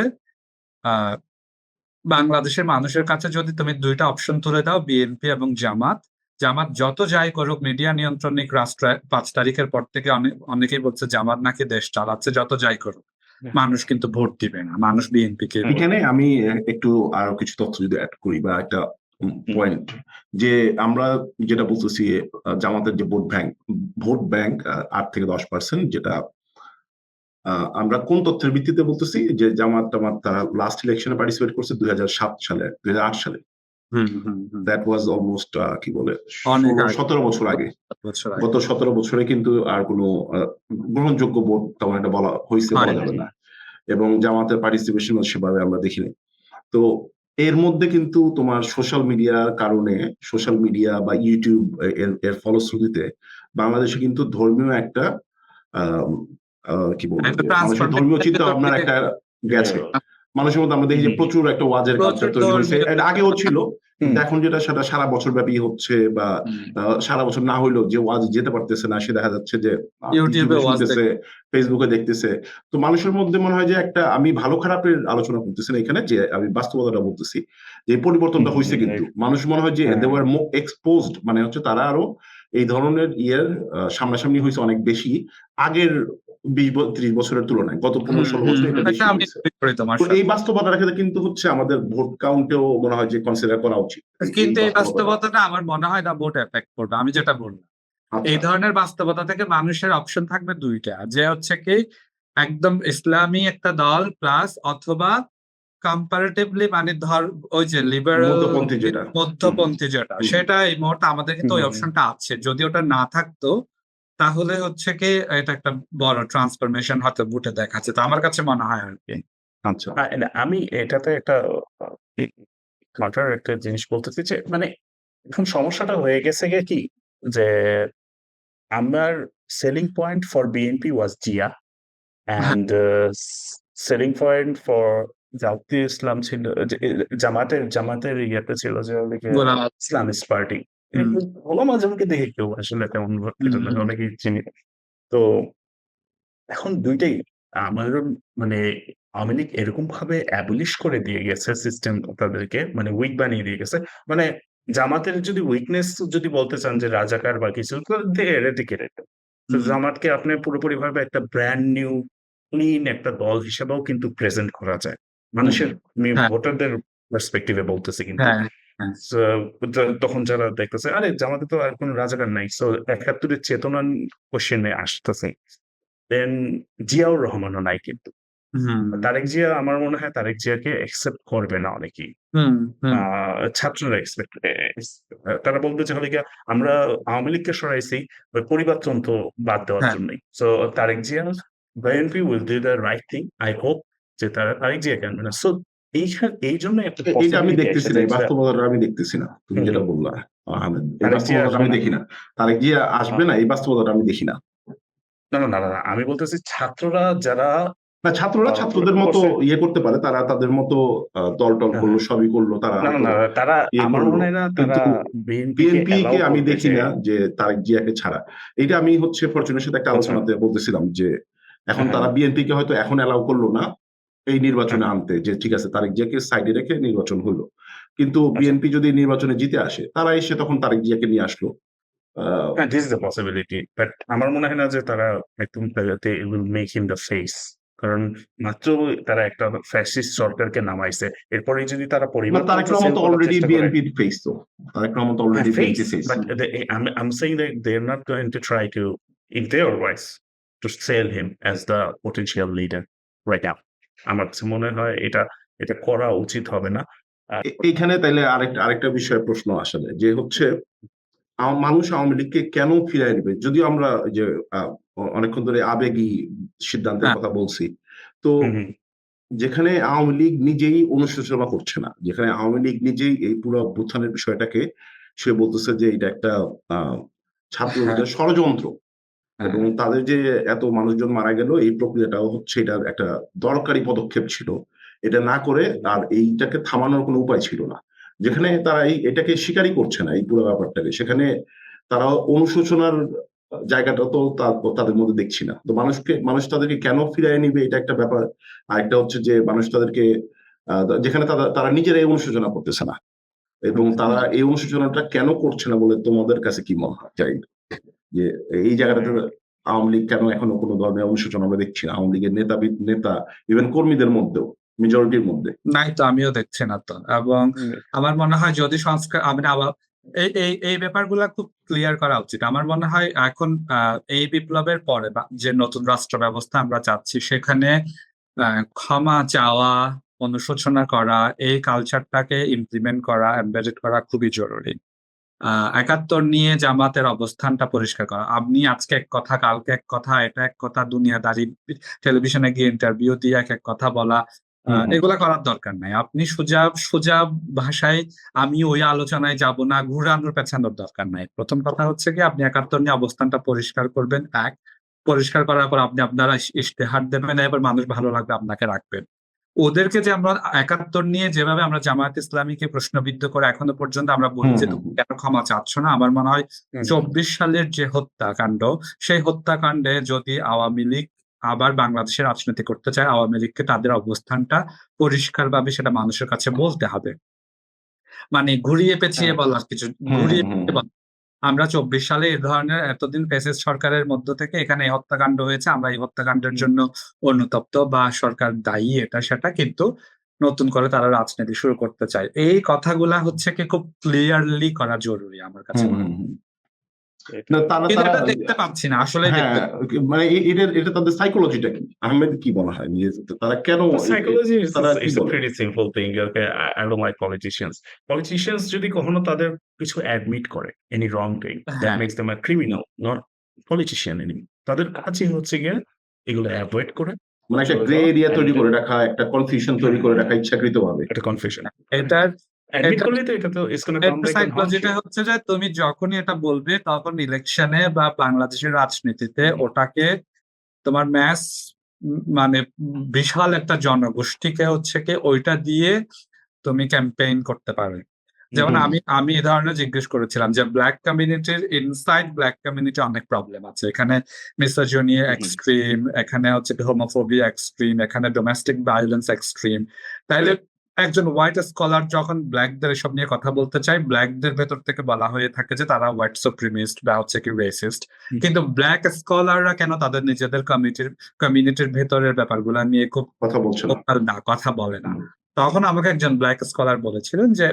আহ বাংলাদেশের মানুষের কাছে যদি তুমি দুইটা অপশন তুলে দাও, বিএনপি এবং জামাত, জামাত যত যাই করুক, মিডিয়া নিয়ন্ত্রণ নিক, রাষ্ট্র 5 তারিখের পর থেকে অনেকেই বলছে জামাত নাকি দেশ চালাচ্ছে, যত যাই করুক মানুষ কিন্তু ভোট দিবে না, মানুষ বিএনপি কে। এখানে আমি একটু আরো কিছু তথ্য যদি অ্যাড করি বা একটা পয়েন্ট, যে আমরা যেটা বলতেছি জামাতের যে ভোট ব্যাংক 8-10%, যেটা আমরা কোন তথ্যের ভিত্তিতে বলতেছি, যে জামাত তারা লাস্ট ইলেকশনে পার্টিসিপেট করছে 2008 সালে। দ্যাট ওয়াজ অলমোস্ট কি বলে 17 বছর আগে। গত 17 বছরে কিন্তু আর কোনো গ্রহণযোগ্য ভোট তেমন একটা বলা হয়েছে বলা যাবে না, এবং জামাতের পার্টিসিপেশন সেভাবে আমরা দেখিনি। তো এর মধ্যে কিন্তু তোমার সোশ্যাল মিডিয়ার কারণে, সোশ্যাল মিডিয়া বা ইউটিউব এর ফলশ্রুতিতে বাংলাদেশে কিন্তু ধর্মীয় একটা কি বলবো, মানুষের ধর্মীয় চিন্তা ভাবনার একটা গেছে মানুষের মধ্যে। আমরা দেখি যে প্রচুর একটা ওয়াজের কালচার তৈরি হয়েছে, এটা আগেও ছিল, কিন্তু এখন যেটা সেটা সারা বছর ব্যাপী হচ্ছে, বা সারা বছর না হইলেও যে ওয়াজ যেতে পারতেছে না, সে দেখা যাচ্ছে যে ইউটিউবে শুনতেছে, ফেসবুকে দেখতেছে। তো মানুষের মধ্যে মনে হয় যে একটা, আমি ভালো খারাপের আলোচনা করতেছি না এখানে, যে আমি বাস্তবতাটা বলতেছি, যে পরিবর্তনটা হয়েছে। কিন্তু মানুষ মনে হয় যে দে ওয়ার মোর এক্সপোজড, মানে হচ্ছে তারা আরো এই ধরনের সামনাসামনি হয়েছে অনেক বেশি আগের 20-30 বছরের তুলনায়, গত 15-16 বছর এটা বেশি হয়েছে। এই বাস্তবতাটা কিন্তু হচ্ছে আমাদের ভোট কাউন্টেও মনে হয় যে কনসিডার করা উচিত। কিন্তু এই বাস্তবতাটা আমার মনে হয় না ভোট এফেক্ট করবে। আমি যেটা বললাম, এই ধরনের বাস্তবতা থেকে মানুষের অপশন থাকবে দুইটা, যে হচ্ছে কি একদম ইসলামী একটা দল প্লাস, অথবা কম্পারেটিভলি মানে ধর ওই যে লিবারাল মধ্যপন্থী যেটা, সেটা এই মুহূর্তে আমাদের কিন্তু ওই অপশনটা আছে। যদি ওটা না থাকতো তাহলে হচ্ছে কি এটা একটা বড় ট্রান্সফরমেশন হয়তো ভোটে দেখাচ্ছে, তো আমার কাছে মনে হয় আর কি। আচ্ছা, আমি এটাতে একটা একটা জিনিস বলতেছি, যে মানে এখন সমস্যাটা হয়ে গেছে কি, যে আমার selling point for BNP was Zia, and selling point for জাতীয় ইসলাম ছিল, জামাতের ইয়েতে ছিল যে ইসলামিস্ট পার্টি। গোলাম আজমকে দেখে কেউ আসলে তেমন অনেকেই চিনি। তো এখন দুইটাই আমার মানে আওয়ামী লীগ এরকম ভাবে অ্যাবলিশ করে দিয়ে গেছে সিস্টেম, তাদেরকে মানে উইক বানিয়ে দিয়ে গেছে। মানে জামাতের যদি উইকনেস যদি বলতে চান যে রাজাকার বা কিছু, জামাতকে আপনি পুরোপুরি ভাবে একটা ব্র্যান্ড নিউ ক্লিন একটা দল হিসেবেও কিন্তু প্রেজেন্ট করা যায় মানুষের ভোটারদের পার্সপেক্টিভে বলতেছে। কিন্তু তখন যারা দেখতেছে আরে জামাতে তো আর কোনো রাজাকার নাই, সো ৭১-এর চেতনা কোশ্চেনে আসতেছে। দেন জিয়াউর রহমানও নাই, কিন্তু তারেক জিয়া, আমার মনে হয় তারেক জিয়াকে একসেপ্ট করবে না অনেকেই। ছাত্ররা এক্সপেক্ট, তারা বলতে চাইলে কি আমরা আওয়ামী লীগকে সরাইছি পরিবারতন্ত্র বাদ দেওয়ার জন্যই। So Tarique Zia, BNP will do the right thing, I hope, যে তারা তারেক জিয়া কেন না। সো এই জন্য এটা আমি দেখতেছি না, এই বাস্তবতাটা আমি দেখতেছি না। তুমি যেটা বললা আহমেদ, এই বাস্তবতাটা আমি দেখি না। তারেক জিয়া আসবে না, এই বাস্তবতাটা আমি দেখি না। না। আমি বলতেছি ছাত্ররা যারা না, ছাত্ররা ছাত্রদের মতো করছে ইয়ে করতে পারে, তারা তাদের মতো দল-টল হ্যাঁ, করলো, হ্যাঁ। সবই করলো, তারা না, হয়তো তারা ইয়ে আমার করলো। মনে হয় না তারা কিন্তু বিএনপিকে বিএনপি অ্যালাউ কে আমি করবে দেখি যে না যে তারেক জিয়াকে ছাড়া। এটা আমি হচ্ছে ফরচুনের সাথে একটা আচ্ছা, আলোচনাতে বলতেছিলাম যে এখন হ্যাঁ, তারা বিএনপি কে হয়তো এখন অ্যালাউ করলো না এই নির্বাচনে হ্যাঁ, আনতে, যে ঠিক আছে তারেক জিয়াকে সাইডে রেখে নির্বাচন হলো। কিন্তু আচ্ছা। বিএনপি যদি নির্বাচনে জিতে আসে, তারা এসে তখন তারেক জিয়াকে নিয়ে আসলো। আহ, হ্যাঁ, this is a possibility. But আমার মনে হয় না যে তারা একদম they will make him the face. কারণ মাত্র তারা একটা ফ্যাসিস্ট সরকারকে নামাইছে। এরপরেই যদি তারা না, তারেক পরিবর্তনটা রহমান সেল তো করার অলরেডি চেষ্টা করে বিএনপির ফেস তো। তারেক রহমান তো already BNP face, face. but I'm saying that they're not going to try to, in their words, to sell him as the potential leader right now. আমার কাছে মনে হয় এটা করা উচিত হবে না। আর এইখানে তাইলে আরেকটা বিষয়ে প্রশ্ন আসলে যে হচ্ছে মানুষ আওয়ামী লীগকে কেন ফিরায় নিবে? যদিও আমরা ওই যে অনেকক্ষণ ধরে আবেগী সিদ্ধান্তের হ্যাঁ, কথা বলছি, তো হুম, হুম, যেখানে আওয়ামী লীগ নিজেই অনুশোচনা করছে না, যেখানে আওয়ামী লীগ নিজেই এই পুরো অভ্যুত্থানের বিষয়টাকে সে বলতেছে যে এটা একটা আহ ছাত্রদের হ্যাঁ, ষড়যন্ত্র, হ্যাঁ, এবং তাদের যে এত মানুষজন মারা গেল এই প্রক্রিয়াটাও হচ্ছে এটা একটা দরকারি পদক্ষেপ ছিল, এটা না করে আর এইটাকে থামানোর কোনো উপায় ছিল না। যেখানে তারা এটাকে স্বীকারই করছে না এই পুরো ব্যাপারটাকে, সেখানে তারা অনুশোচনার জায়গাটা তো তাদের মধ্যে দেখছি না। তো মানুষ তাদেরকে কেন ফিরায় নিবে এটা একটা ব্যাপার। আরেকটা হচ্ছে যে মানুষ তাদেরকে যেখানে তারা নিজেরাই অনুশোচনা করতেছে না, এবং তারা এই অনুশোচনাটা কেন করছে না বলে তোমাদের কাছে কি মনে হয়? জানি না যে এই জায়গাটাতে আওয়ামী লীগ কেন এখনো কোনো ধরনের অনুশোচনা আমরা দেখছি না, আওয়ামী লীগের নেতা ইভেন কর্মীদের মধ্যেও, মেজরিটির মধ্যে। নাই তো, আমিও দেখছি না তো। এবং হুম, আমার মনে হয় যদি সংস্কার, আমি আবার এই ব্যাপারগুলা খুব ক্লিয়ার করা উচিত। আমার মনে হয় এখন এই বিপ্লবের পরে যে নতুন রাষ্ট্র ব্যবস্থা আমরা চাচ্ছি, সেখানে ক্ষমা চাওয়া, অনুশোচনা করা, এই কালচারটাকে ইমপ্লিমেন্ট করা, এমবেডেড করা খুবই জরুরি। ৭১ নিয়ে জামাতের অবস্থানটা পরিষ্কার করা। আপনি আজকে এক কথা, কালকে এক কথা, এটা এক কথা, দুনিয়াদারি টেলিভিশনে গিয়ে ইন্টারভিউ দিয়ে এক কথা বলা, এগুলা করার দরকার নাই। আপনি সোজা ভাষায় আমি ওই আলোচনায় যাব না, ঘুরানোর পেছানোর দরকার নাই। প্রথম কথা হচ্ছে কি, আপনি ৭১ নিয়ে অবস্থানটা পরিষ্কার করবেন। পরিষ্কার করার পর আপনি আপনারা ইশতেহার দেবেন, এবার মানুষ ভালো লাগবে আপনাকে রাখবেন। ওদেরকে যে আমরা ৭১ নিয়ে যেভাবে আমরা জামায়াত ইসলামীকে প্রশ্নবিদ্ধ করে এখনো পর্যন্ত আমরা বলি যে তুমি কেন ক্ষমা চাচ্ছ না, আমার মনে হয় হুম, ২৪ সালের যে হত্যাকাণ্ড, সেই হত্যাকাণ্ডে যদি আওয়ামী লীগ আবার বাংলাদেশের রাজনীতি করতে চায়, আওয়ামী লীগকে তাদের অবস্থানটা পরিষ্কারভাবে সেটা মানুষের কাছে বলতে হবে। মানে ঘুরিয়ে পেঁচিয়ে বলার কিছু, ঘুরিয়ে পেঁচিয়ে বলা। আমরা ২৪ সালে এই ধরনের এতদিন ফ্যাসিস্ট সরকারের মধ্য থেকে এখানে এই হত্যাকাণ্ড হয়েছে, আমরা এই হত্যাকাণ্ডের জন্য অনুতপ্ত বা সরকার দায়ী, এটা সেটা, কিন্তু নতুন করে তারা রাজনীতি শুরু করতে চায়। এই কথাগুলা হচ্ছে কি খুব ক্লিয়ারলি করা জরুরি আমার কাছে মনে হয়। না, তারা কিন্তু তারা এটা দেখতে পাচ্ছি না, আসলে হ্যাঁ, দেখতে মানে এটা তাদের সাইকোলজিটা কি? আহমেদ কি মনে হয় তারা কেন Psychology is তারা কি it's a বলে? pretty simple thing. Okay, I don't like politicians. Politicians যদি কখনো তাদের কিছু admit করে any wrongdoing, that হ্যাঁ, makes them a criminal, not politician anymore. তাদের কাজই হচ্ছে গিয়ে এগুলো অ্যাভয়েড করে মানে একটা চলে গ্রে যাওয়া এরিয়া and তৈরি করে রাখা, একটা কনফিউশন তৈরি করে রাখা ইচ্ছাকৃতভাবে। একটা কনফিউশন। এটার অ্যাডমিট এটা করলেই তো এটা তো it's gonna come এটা back and haunt সাইকোলজিটা you. হচ্ছে যে তুমি যখনই এটা বলবে তখন ইলেকশনে বা বাংলাদেশের রাজনীতিতে ওটাকে তোমার মানে বিশাল একটা জনগোষ্ঠীকে হচ্ছে কি ওইটা দিয়ে তুমি ক্যাম্পেইন করতে পারবে। যেমন আমি এই ধরনের জিজ্ঞেস করেছিলাম যে ব্ল্যাক কমিউনিটির, ইনসাইড ব্ল্যাক কমিউনিটি অনেক প্রবলেম আছে এখানে, মিসোজিনি এক্সট্রিম, এখানে হচ্ছে হোমোফোবিয়া এক্সট্রিম, এখানে ডোমেস্টিক ভায়োলেন্স এক্সট্রিম। তাইলে একজন হোয়াইট স্কলার যখন ব্ল্যাকদের এসব নিয়ে কথা বলতে চায়, ব্ল্যাকদের ভেতর থেকে বলা হয়ে থাকে যে তারা হোয়াইট সুপ্রিমিস্ট বা হচ্ছে কি রেসিস্ট। কিন্তু ব্ল্যাক স্কলাররা কেন তাদের নিজেদের কমিউনিটির ভেতরের ব্যাপারগুলা নিয়ে খুব কথা বলছে না। কথা বলে না? তখন আমাকে একজন ব্ল্যাক স্কলার বলেছিলেন যে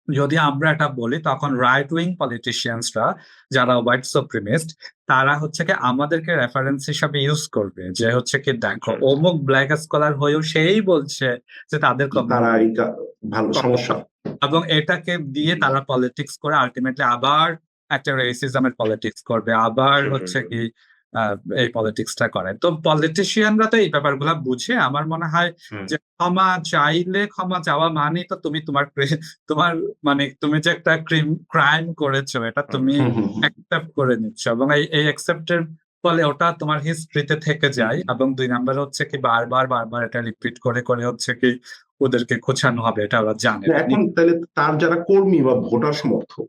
যদি আমরা এটা বলি তখন রাইট উইং পলিটিশিয়ানসরা, যারা হোয়াইট সুপ্রিমিস্ট, তারা হচ্ছে কি আমাদেরকে রেফারেন্স হিসাবে ইউজ করবে যে হচ্ছে কি দেখো অমুক ব্ল্যাক স্কলার হয়েও সেই বলছে যে তাদের তারা ভালো সমস্যা, এবং এটাকে দিয়ে তারা পলিটিক্স করে আলটিমেটলি আবার একটা রেসিজমের পলিটিক্স করবে, আবার হচ্ছে কি এই পলিটিক্সটা করে। তো পলিটিশিয়ানরা তো এই ব্যাপারগুলা বুঝে। আমার মনে হয় যে ক্ষমা চাইলে, ক্ষমা চাওয়া মানে তো তুমি তোমার মানে তুমি যে একটা ক্রাইম করেছো এটা তুমি অ্যাকসেপ্ট করে নিচ্ছ, এবং এই অ্যাকসেপ্টের ফলে ওটা তোমার হিস্ট্রিতে থেকে যায়, এবং 2 নাম্বার হচ্ছে কি বারবার বারবার এটা রিপিট করে করে হচ্ছে কি ওদেরকে খোঁচানো হবে, এটা ওরা জানে। এখন তাহলে তার যারা কর্মী বা ভোটার সমর্থক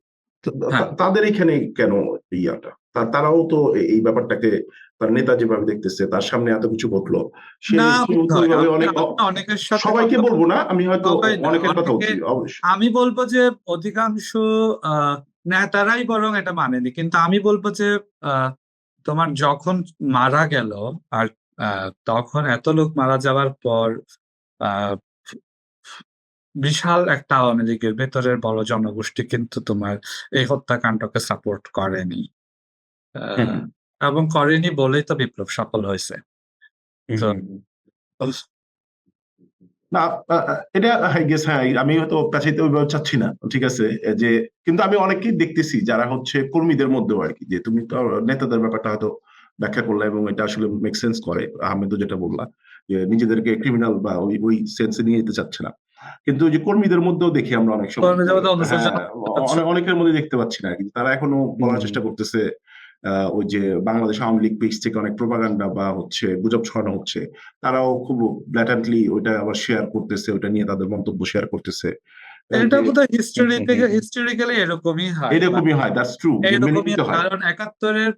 হ্যাঁ। তাদের এখানে কেন ইয়াটা তারাও তো এই ব্যাপারটাকে তার নেতা যেভাবে দেখতেছে, তার সামনে এত কিছু ঘটলো, সে না, ওইভাবে অনেক অনেকের সাথে সবাইকে বলবো না, আমি হয়তো সবাই না, অনেকের কথা অনেকে, বলছি অবশ্যই। আমি বলবো যে অধিকাংশ নেতারাই বরং এটা মানেনি, কিন্তু আমি বলবো যে তোমার যখন মারা গেল, আর তখন এত লোক মারা যাওয়ার পর আহ বিশাল একটা আওয়ামী লীগের ভেতরের বড় জনগোষ্ঠী কিন্তু তোমার এই হত্যাকাণ্ডকে সাপোর্ট করেনি, হুম, এবং করেনি বলেই তো বিপ্লব সফল হয়েছে। তো না এটা আই গেস, হ্যাঁ, আমি হয়তো পেঁচাইতে ওইভাবে চাচ্ছি না, ঠিক আছে, যে কিন্তু আমি অনেকেই দেখতেছি যারা হচ্ছে কর্মীদের মধ্যেও আর কি, যে তুমি তো নেতাদের ব্যাপারটা হয়তো ব্যাখ্যা করলে এবং এটা আসলে মেক সেন্স করে, আহমেদও যেটা বললা যে নিজেদেরকে ক্রিমিনাল বা ওই ওই সেন্সে নিয়ে যেতে চাচ্ছে না, কিন্তু ওই যে কর্মীদের মধ্যেও দেখি আমরা অনেক সময়, কর্মীদের মধ্যে অনেকের মধ্যে দেখতে পাচ্ছি না, কিন্তু তারা এখনো বলার চেষ্টা করতেছে ওই যে বাংলাদেশ আওয়ামী লীগ পেজ থেকে অনেক প্রোপাগান্ডা বা হচ্ছে গুজব ছড়ানো হচ্ছে, তারাও খুব ব্ল্যাটান্টলি ওইটা আবার শেয়ার করতেছে, ওইটা নিয়ে তাদের মন্তব্য শেয়ার করতেছে। এটা বোধহয় হিস্টোরিক্যালি এরকমই হয়, এরকমই হয়, দ্যাটস ট্রু, মেনে এরকমই নিতে হয়। কারণ 71-এর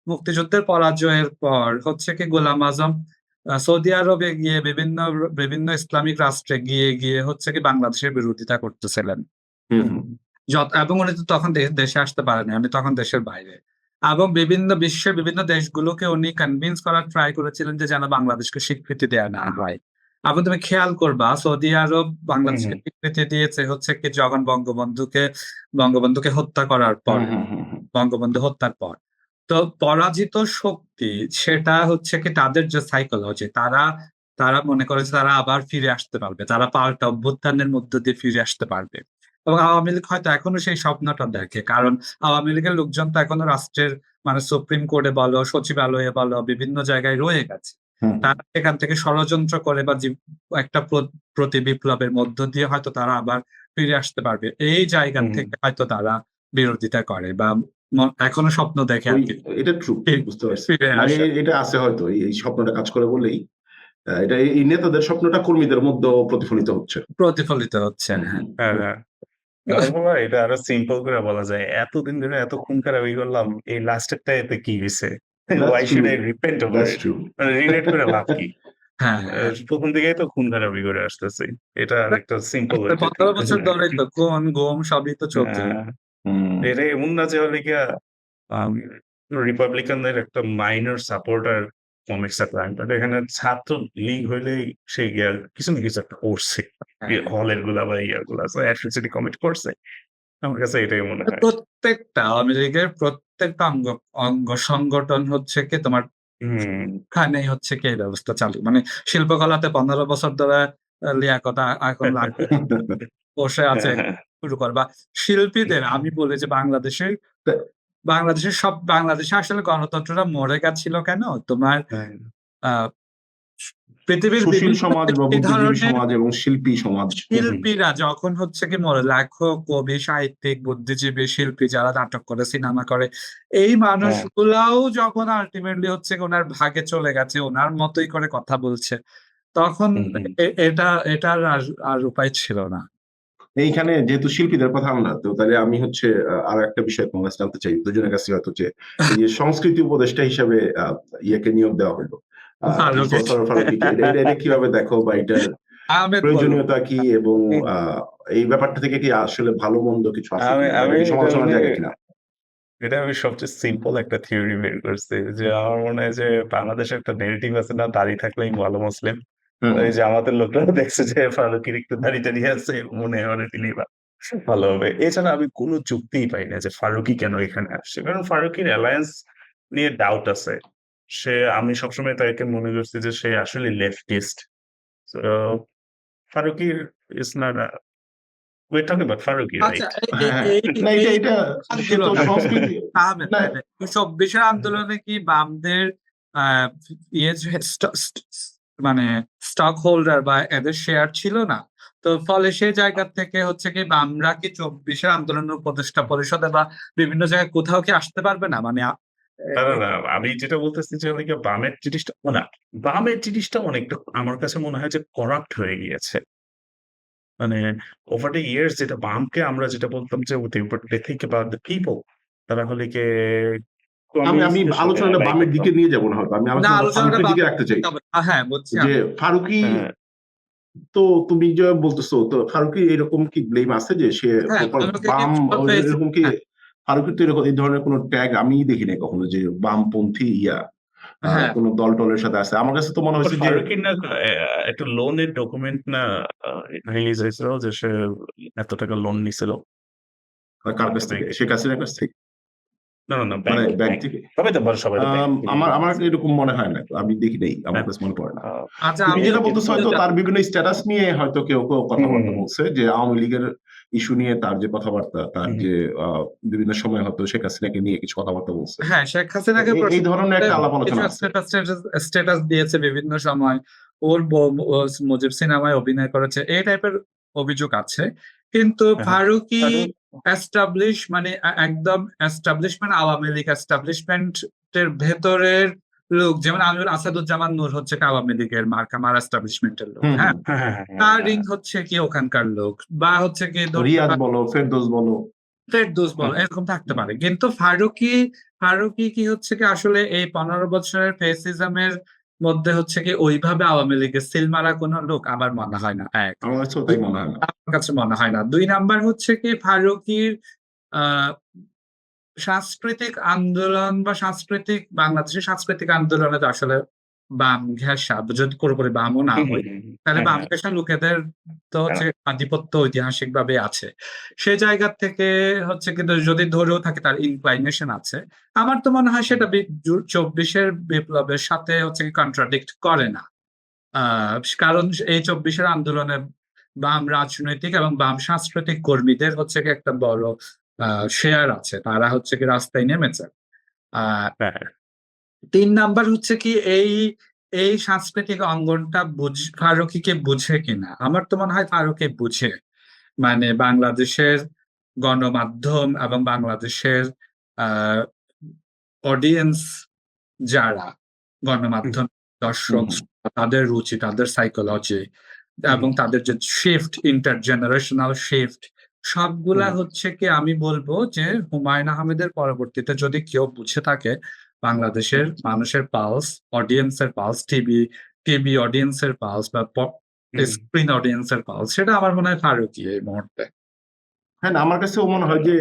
মুক্তিযুদ্ধের পরাজয়ের পর হচ্ছে কি গোলাম আজম সৌদি আরবে গিয়ে বিভিন্ন বিভিন্ন ইসলামিক রাষ্ট্রে গিয়ে গিয়ে হচ্ছে কি বাংলাদেশের বিরোধিতা করতেছিলেন। এবং উনি তো তখন দেশে আসতে পারেনি, উনি তখন দেশের বাইরে, এবং বিভিন্ন বিশ্বের বিভিন্ন দেশগুলোকে উনি কনভিন্স করার ট্রাই করেছিলেন যে যেন বাংলাদেশকে স্বীকৃতি দেয়া না হয়। এবং তুমি খেয়াল করবা সৌদি আরব বাংলাদেশকে স্বীকৃতি দিয়েছে হচ্ছে কি যখন বঙ্গবন্ধুকে হত্যা করার পর, বঙ্গবন্ধু হত্যার পর। তো পরাজিত শক্তি সেটা হচ্ছে কি তাদের যে সাইকোলজি, তারা তারা মনে করে যে তারা আবার ফিরে আসতে পারবে, তারা পাল্টা অভ্যুত্থানের মধ্য দিয়ে ফিরে আসতে পারবে। এবং আওয়ামী লীগ হয়তো এখনো সেই স্বপ্নটা দেখে, কারণ আওয়ামী লীগের লোকজন তো এখনো রাষ্ট্রের মানে সুপ্রিম কোর্টে বলো, সচিবালয়ে বলো, বিভিন্ন জায়গায় রয়ে গেছে। তারা এখান থেকে ষড়যন্ত্র করে বা একটা প্রতি বিপ্লবের মধ্য দিয়ে হয়তো তারা আবার ফিরে আসতে পারবে, এই জায়গা থেকে হয়তো তারা বিরোধিতা করে বা এখনো স্বপ্ন দেখে আর কি। এটা ট্রু, বুঝতে পারছি, মানে এটা আছে হয়তো, এই স্বপ্নটা কাজ করে বলেই এটা এই নেতাদের স্বপ্নটা কর্মীদের মধ্যে প্রতিফলিত হচ্ছে। হ্যাঁ। এটা আরো সিম্পল করে বলা যায়, এতদিন ধরে এত খুন খারাপি করলাম, এই লাস্টেরটা এতে কি হয়েছে? Why should I repent over it? Relate করে লাভ কি? প্রথম থেকেই তো খুন খারাপি করে আসতেছে, এটা একটা সিম্পল 15 বছর ধরে তো খুন গুম সবই তো চলছে। এটা এমন না যে হলে গিয়া রিপাবলিকানদের একটা মাইনর সাপোর্টার কমিক্স বাট এখানে ছাত্র লীগ হইলেই সে গিয়া কিছু না কিছু একটা করছে, হলের গুলা বা ইয়াগুলা অ্যাট্রোসিটি কমিট করছে। আমার কাছে এটাই মনে হয়। প্রত্যেকটা আওয়ামী লীগের প্রত্যেকটা অঙ্গ সংগঠন হচ্ছে কি তোমার খানেই হচ্ছে কি এই ব্যবস্থা চালু, মানে শিল্পকলাতে 15 বছর ধরে লিয়াকত এখন বসে আছে শুরু করবা শিল্পীদের। আমি বলি যে বাংলাদেশে আসলে গণতন্ত্রটা মরে গেছিল কেন, তোমার পৃথিবীর সুশীল সমাজ বা বুদ্ধিজীবী সমাজ এবং শিল্পী সমাজ, শিল্পীরা যখন হচ্ছে কি মরে, লেখক, কবি, সাহিত্যিক, বুদ্ধিজীবী, শিল্পী যারা নাটক করে, সিনেমা করে, এই মানুষগুলাও যখন আলটিমেটলি হচ্ছে ওনার ভাগে চলে গেছে, ওনার মতোই করে কথা বলছে, তখন এটার আর উপায় ছিল না। এইখানে যেহেতু শিল্পীদের কথা আমরা, তো তাহলে আমি হচ্ছে আর একটা বিষয় তোমার কাছে জানতে চাই, দুজনের কাছে হয়তো, যে এই যে সংস্কৃতি উপদেষ্টা হিসেবে ইয়েকে নিয়োগ দেওয়া হলো, এটা কিভাবে দেখো, বা এটার প্রয়োজনীয়তা কি, এবং এই ব্যাপারটা থেকে কি আসলে ভালো মন্দ কিছু আছে, সমালোচনার জায়গা কিনা? এটা আমি সবচেয়ে সিম্পল একটা থিওরি বের করছি, যে আমার মনে হয় যে বাংলাদেশের একটা নেগেটিভ আছে না, দাড়ি থাকলেই ভালো মুসলিম। এই যে আমাদের লোকরা দেখছে যে ফারুকের একটু দাড়িটা নিয়ে আছে, মনে হয় তিনি ভালো হবে। এছাড়া আমি কোনো যুক্তিই পাই না যে ফারুকি কেন এখানে আসছে, কারণ ফারুকির অ্যালায়েন্স নিয়ে ডাউট আছে। আমি সবসময় তাকে মনে করছি যে সে আসলে লেফটিস্ট। ফারুকির is not we're talking about Faruqi, right? চব্বিশের আন্দোলনে কি বামদের মানে স্টক হোল্ডার বা এদের শেয়ার ছিল না, তো ফলে সেই জায়গা থেকে হচ্ছে কি বামরা কি 24-এর আন্দোলনের উপদেষ্টা পরিষদে বা বিভিন্ন জায়গায় কোথাও কি আসতে পারবে না, মানে না, আমি যেটা বলতেছি যে হলো গিয়ে বামের জিনিসটা না, বামের জিনিসটা অনেকটা আমার কাছে মনে হয় যে করাপ্ট হয়ে গিয়েছে। মানে ওভার দ্য ইয়ার্স যেটা বামকে আমরা যেটা বলতাম যে they think about the people তারা হলে গিয়ে আমি আমি কমিউনিস্টদের সাথে আলোচনাটা অ্যালাই বামের করত। দিকে নিয়ে যাবো না হয়তো, আমি না, আলোচনাটা আলোচনাটা ফারুকের দিকে রাখতে চাই। হ্যাঁ, বুঝছি যে আমি। ফারুকি, হ্যাঁ, তো তুমি যে বলতেছো, তো ফারুকি এরকম কি ব্লেম আছে যে সে হ্যাঁ, প্রপার ফারুকী বাম, পেয়েছি। এরকম কি? হ্যাঁ, ফারুকের তো এরকম এই ধরনের কোনো ট্যাগ আমি দেখি নাই কখনো যে বামপন্থী হ্যাঁ। কোনো দল টলের সাথে আছে। আমার কাছে তো মনে হয়েছে যে ফারুকের না একটা লোনের ডকুমেন্ট না রিলিজ হয়েছিল যে সে এত টাকা লোন নিছিল কার কাছ থেকে, ব্যাংকে। শেখ হাসিনার কাছ থেকে, না, মানে ব্যাংক ব্যাংক থেকে। সবাই তো বলে সবাই তো ব্যাংক আমার এরকম মনে হয় না, আমি দেখি নাই, আমার কাছে মনে পড়ে না। আচ্ছা, তুমি আমি যেটা বলতেছো হয়তো তার বিভিন্ন স্ট্যাটাস নিয়ে হয়তো কেউ কেউ কথাবার্তা হুম। বলছে যে আওয়ামী লীগের ইস্যু নিয়ে তার যে কথাবার্তা, তার হুম। যে বিভিন্ন সময় হয়তো শেখ হাসিনাকে নিয়ে কিছু কথাবার্তা বলছে, হ্যাঁ, শেখ হাসিনাকে এই ধরনের একটা আলাপ আলোচনা আছে। স্ট্যাটাস দিয়েছে বিভিন্ন সময়, ওর ও মুজিব সিনেমায় অভিনয় করেছে, এই টাইপের অভিযোগ আছে। কিন্তু ফারুকী এস্টাবলিশ মানে একদম এস্টাবলিশমেন্ট, আওয়ামী লীগ এস্টাবলিশমেন্টের ভেতরের লোক, যেমন আমির আসাদুজ্জামান নূর হচ্ছে কি আওয়ামী লীগের মার্কামার এস্টাবলিশমেন্টের লোক, হ্যাঁ। তারিং হচ্ছে কি ওখানকার লোক, বা হচ্ছে কি রিয়াজ বলো, ফেরদৌস বলো, ফেরদৌস বল, এরকম থাকতে পারে। কিন্তু ফারুকী কি হচ্ছে কি আসলে এই 15 বছরের ফেসিজমের মধ্যে হচ্ছে কি ওইভাবে আওয়ামী লীগের সিল মারা কোনো লোক আমার মনে হয় না, এক। আমার কাছে তাই মনে হয় না। আমার কাছে মনে হয় না। 2 নাম্বার হচ্ছে কি ফারুকীর আহ সাংস্কৃতিক আন্দোলন বা বাংলাদেশের সাংস্কৃতিক আন্দোলনে তো আসলে বাম ঘেঁষা, যদি পুরোপুরি বামও না হয়, তাহলে বাম ঘেঁষা লোকেদের তো হচ্ছে আধিপত্য ঐতিহাসিক ভাবে আছে। সে জায়গা থেকে হচ্ছে কিন্তু যদি ধরেও থাকে তার ইনক্লাইনেশন আছে, আমার তো মনে হয় সেটা 24-এর বিপ্লবের সাথে হচ্ছে কন্ট্রাডিক্ট করে না। কারণ এই 24-এর আন্দোলনে বাম রাজনৈতিক এবং বাম সাংস্কৃতিক কর্মীদের হচ্ছে কি একটা বড় শেয়ার আছে, তারা হচ্ছে কি রাস্তায় নেমেছে। আহ 3 নাম্বার হচ্ছে কি এই এই সাংস্কৃতিক অঙ্গনটা ফারুকীকে বুঝে কিনা, আমার তো মনে হয় ফারুকী বুঝে। মানে বাংলাদেশের গণমাধ্যম এবং বাংলাদেশের আহ অডিয়েন্স যারা, গণমাধ্যম দর্শক, তাদের রুচি, তাদের সাইকোলজি এবং তাদের যে শিফট, ইন্টারজেনারেশনাল শিফট, সবগুলা হচ্ছে কি আমি বলবো যে হুমায়ুন আহমেদের পরবর্তীতে যদি কেউ বুঝে থাকে বাংলাদেশের মানুষের পালস, অডিয়েন্সের পালস, টিভি অডিয়েন্সের পালস বা স্ক্রিন অডিয়েন্সের পালস, সেটা আমার মনে হয় ফারুকী এই মুহূর্তে। হ্যাঁ, না, আমার কাছেও মনে হয় যে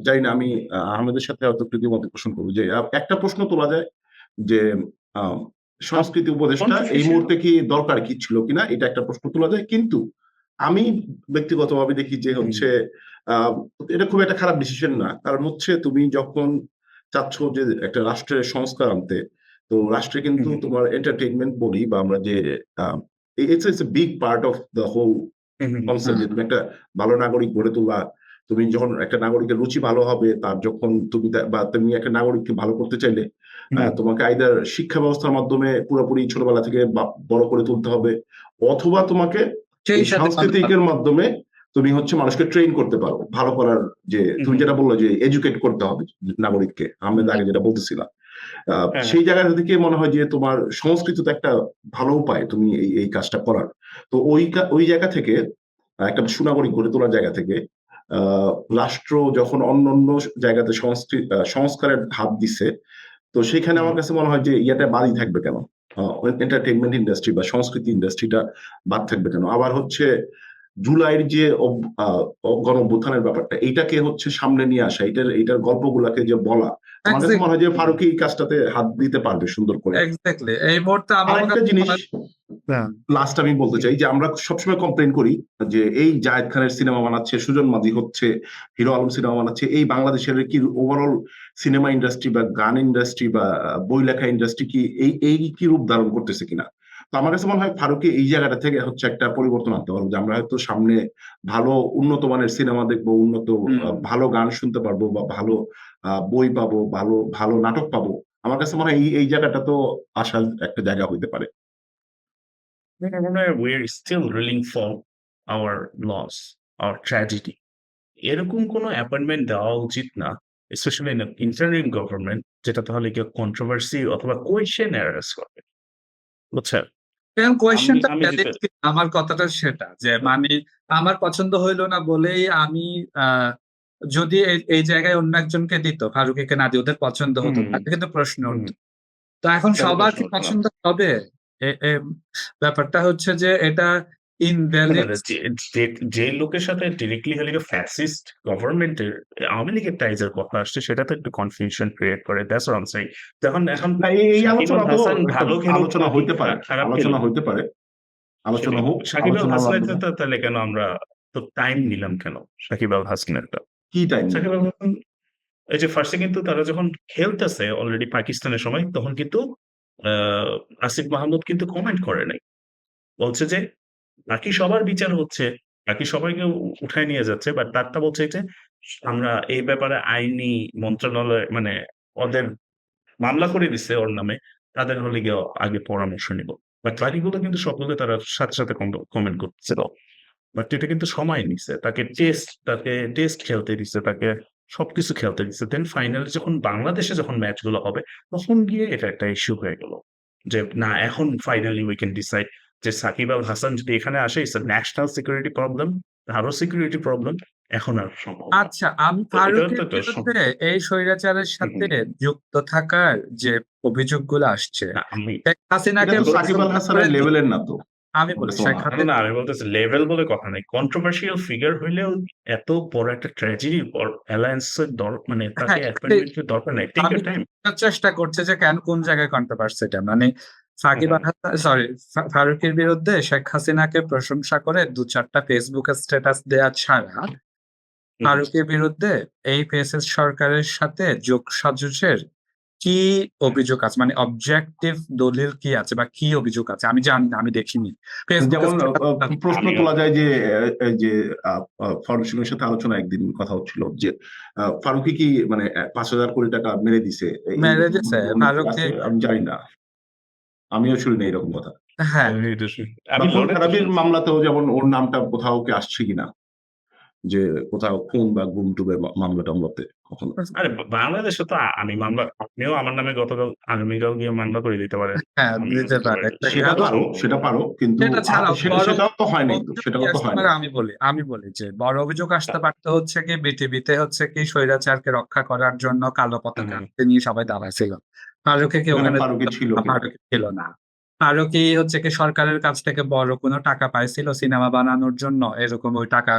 জানি না, আমি আহমেদের সাথে হয়তো মত পোষণ করবো যে একটা প্রশ্ন তোলা যায় যে আহ, সংস্কৃতি উপদেষ্টা এই মুহূর্তে কি দরকার কি ছিল কিনা, এটা একটা প্রশ্ন তোলা যায়। কিন্তু আমি ব্যক্তিগতভাবে দেখি যে হচ্ছে আহ, এটা খুব একটা খারাপ ডিসিশন না। কারণ হচ্ছে তুমি যখন চাচ্ছ যে একটা রাষ্ট্রের সংস্কার আনতে, তো রাষ্ট্রে কিন্তু তোমার এন্টারটেইনমেন্ট বলি বা আমরা যে it's a big part of the whole concept, যে তুমি একটা ভালো নাগরিক গড়ে তোলা। তুমি যখন একটা নাগরিকের রুচি ভালো হবে, তার যখন বা তুমি একটা নাগরিককে ভালো করতে চাইলে তোমাকে আইদার শিক্ষা ব্যবস্থার মাধ্যমে পুরোপুরি ছোটবেলা থেকে বড় করে তুলতে হবে, অথবা তোমাকে সেই সাথে সাংস্কৃতিকের মাধ্যমে তুমি হচ্ছে মানুষকে ট্রেন করতে পারো ভালো করার। যে তুমি যেটা বললো যে এডুকেট করতে হবে নাগরিককে, আমি আগে যেটা বলতেছিলাম, সেই জায়গা থেকে মনে হয় যে তোমার সংস্কৃত তো একটা ভালো উপায় তুমি এই কাজটা করার। তো ওই জায়গা থেকে একটা সুনাগরিক গড়ে তোলার জায়গা থেকে রাষ্ট্র যখন অন্য জায়গাতে সংস্কারের হাত দিছে, তো সেখানে আমার কাছে মনে হয় যে ইয়েটা বাদই থাকবে কেন, এন্টারটেইনমেন্ট ইন্ডাস্ট্রি বা সংস্কৃতি ইন্ডাস্ট্রিটা বাদ থাকবে কেন? আবার হচ্ছে জুলাইয়ের যে গণ অভ্যুত্থানের ব্যাপারটা, এইটাকে হচ্ছে সামনে নিয়ে আসা, এইটার গল্পগুলাকে যে বলা, আমার কাছে মনে হয় যে ফারুকী এই কাজটাতে হাত দিতে পারবে সুন্দর করে। এক্স্যাক্টলি এই মুহূর্তে আমার আরেকটা জিনিস লাস্ট আমি বলতে চাই যে আমরা সবসময় কমপ্লেন করি যে এই জায়েদ খানের সিনেমা বানাচ্ছে, সুজন মাঝি হচ্ছে, হিরো আলম সিনেমা বানাচ্ছে, এই বাংলাদেশের কি ওভারঅল সিনেমা ইন্ডাস্ট্রি বা গান ইন্ডাস্ট্রি বা বই লেখা ইন্ডাস্ট্রি কি এই কি রূপ ধারণ করতেছে কিনা। তো আমার কাছে মনে হয় ফারুকী এই জায়গাটা থেকে হচ্ছে একটা পরিবর্তন আনতে পারবো, যে আমরা হয়তো সামনে ভালো উন্নত মানের সিনেমা দেখবো, উন্নত ভালো গান শুনতে পারবো, বা ভালো বই পাবো, ভালো ভালো নাটক পাবো। আমার কাছে মনে হয় এই জায়গাটা তো আসার একটা জায়গা হইতে পারে। we're still reeling from our loss, our tragedy. এরকম কোনো অ্যাপয়েন্টমেন্ট দেওয়া উচিত না স্পেশালি ইন ইন্টারিম গভর্নমেন্ট, যেটা তাহলে কি কন্ট্রোভার্সি অথবা কোয়েশ্চেন অ্যারেস্ট করবে, বুঝছেন? এখন কোয়েশ্চেনটা আমি যেটা আমার কথাটা সেটা যে মানে আমার পছন্দ হইলো না বলেই আমি যদি এই জায়গায় অন্য একজনকে দিত, ফারুকীকে না দিয়ে ওদের পছন্দ হতো, হুম, তাহলে কিন্তু প্রশ্ন হুম, উঠতো। তো এখন তাহলে সবার প্রশ্ন কি উঠতো না। পছন্দ হবে? ব্যাপারটা হচ্ছে যে এটা না, ইনভ্যালিড। না, যে লোকের সাথে ডিরেক্টলি হলে ফ্যাসিস্ট গভর্নমেন্টের আওয়ামী লীগের টাইজের কথা আসছে, সেটা তো একটু কনফিউশন ক্রিয়েট করে। That's what I am saying. এখন না, এই সাকিব আলোচনা আল তো হাসান ভালো খেলুক আলোচনা নাকি হইতে পারে, খারাপ আলোচনা খেলুক, হইতে পারে, আলোচনা হোক, সাকিব আল আলোচনার হাসানের মাধ্যমে। তাহলে কেন আমরা তো টাইম নিলাম কেন সাকিব আল হাসানেরটা? কি টাইম? সাকিব আল হাসান এই যে ফার্স্টে কিন্তু তারা যখন খেলতেছে অলরেডি পাকিস্তানের সময়, তখন কিন্তু আসিফ মাহমুদ কিন্তু কমেন্ট করে নাই, বলছে যে বাকি সবার বিচার হচ্ছে, বাকি সবাইকে উঠায় নিয়ে যাচ্ছে, বাট তারটা বলছে যে আমরা এই ব্যাপারে আইনি মন্ত্রণালয় মানে ওদের মামলা করে দিচ্ছে ওর নামে, তাদের হলে গিয়ে আগে পরামর্শ নিব। বাট বাকিগুলো কিন্তু সবগুলো তারা সাথে সাথে কমেন্ট করছিল। বাট এটা কিন্তু সময় নিছে, তাকে টেস্ট খেলতে দিচ্ছে, তাকে সবকিছু খেলতে দিচ্ছে। দেন ফাইনালি যখন বাংলাদেশে যখন ম্যাচ গুলো হবে, তখন গিয়ে এটা একটা ইস্যু হয়ে গেল যে না, এখন ফাইনালি উই ক্যান ডিসাইড যে সাকিব আল হাসান যদি এখানে আসে, ইটস ন্যাশনাল সিকিউরিটি প্রবলেম, আরো সিকিউরিটি প্রবলেম, এখন আর সম্ভব না। আচ্ছা, আমি তো এটা ফারুকের তো একটা বিরুদ্ধে এই স্বৈরাচারের সাথে যুক্ত থাকার যে অভিযোগগুলো আসছে, না, আমি শেখ এটা হাসিনাকে তো সাকিব আল হাসানের লেভেলের না তো। আমি বলি শেখ না, হাসিনা, আমি বলতেছি লেভেল বলে কথা নাই। কন্ট্রোভার্সিয়াল ফিগার হইলেও এত বড় একটা ট্র্যাজেডির পর অ্যালায়েন্সের মানে তাকে হ্যাঁ, অ্যাপয়েন্টমেন্টের দরকার নাই। টেক আমি ইউর টাইম। বোঝার চেষ্টা করছে যে কেন, কোন জায়গায় কন্ট্রোভার্সিটা, মানে সাকিব আল হাসান, সরি, ফারুকের বিরুদ্ধে শেখ হাসিনাকে প্রশংসা করে 2-4টা ফেসবুক স্ট্যাটাস দেওয়া ছাড়া ফারুকের বিরুদ্ধে এই ফেসিস সরকারের সাথে যোগসাজশের কি অভিযোগ আছে, মানে অবজেক্টিভ দলিল কি আছে বা কি অভিযোগ আছে আমি জানি না, আমি দেখিনি। যেমন প্রশ্ন আমিও তোলা যায় যে এই যে ফারুক সিংয়ের সাথে আলোচনা একদিন কথা হচ্ছিল যে ফারুকি কি মানে 5,000 কোটি টাকা মেরে দিছে, মেরে দিছে ফারুককে, আমি জানি না, আমিও শুনি না এরকম কথা। হ্যাঁ বা খুন খারাপির মামলাতেও যেমন ওর নামটা কোথাও কি আসছে কিনা, যে কোথাও খুন বা গুম টুবে মামলা টামলাতে কখনো। আরে বাংলাদেশে তো আমি মামলা, আপনিও আমার নামে গতকাল আগামীকাল গিয়ে মামলা করে দিতে পারেন। হ্যাঁ আমিও দিতে দিতে পারে, পারি। সেটা পারো কিন্তু সেটা ছাড়াও সেটাও তো হয় নাই, তো অভিযোগ সেটাও কি তো আসতে হয় পারে, না। আমি বলি যে বড় অভিযোগ আসতে পারতো হচ্ছে কি বিটিভিতে হচ্ছে কি স্বৈরাচারকে রক্ষা করার জন্য কালো পতাকা হাতে নিয়ে সবাই দাঁড়াইছিল, ফারুকে কি ওখানে ফারুকি ছিল কিনা? ফারুকি ছিল না। ফারুকি হচ্ছে কি সরকারের কাছ থেকে বড় কোনো টাকা পাইছিল সিনেমা বানানোর জন্য, এরকম ওই টাকা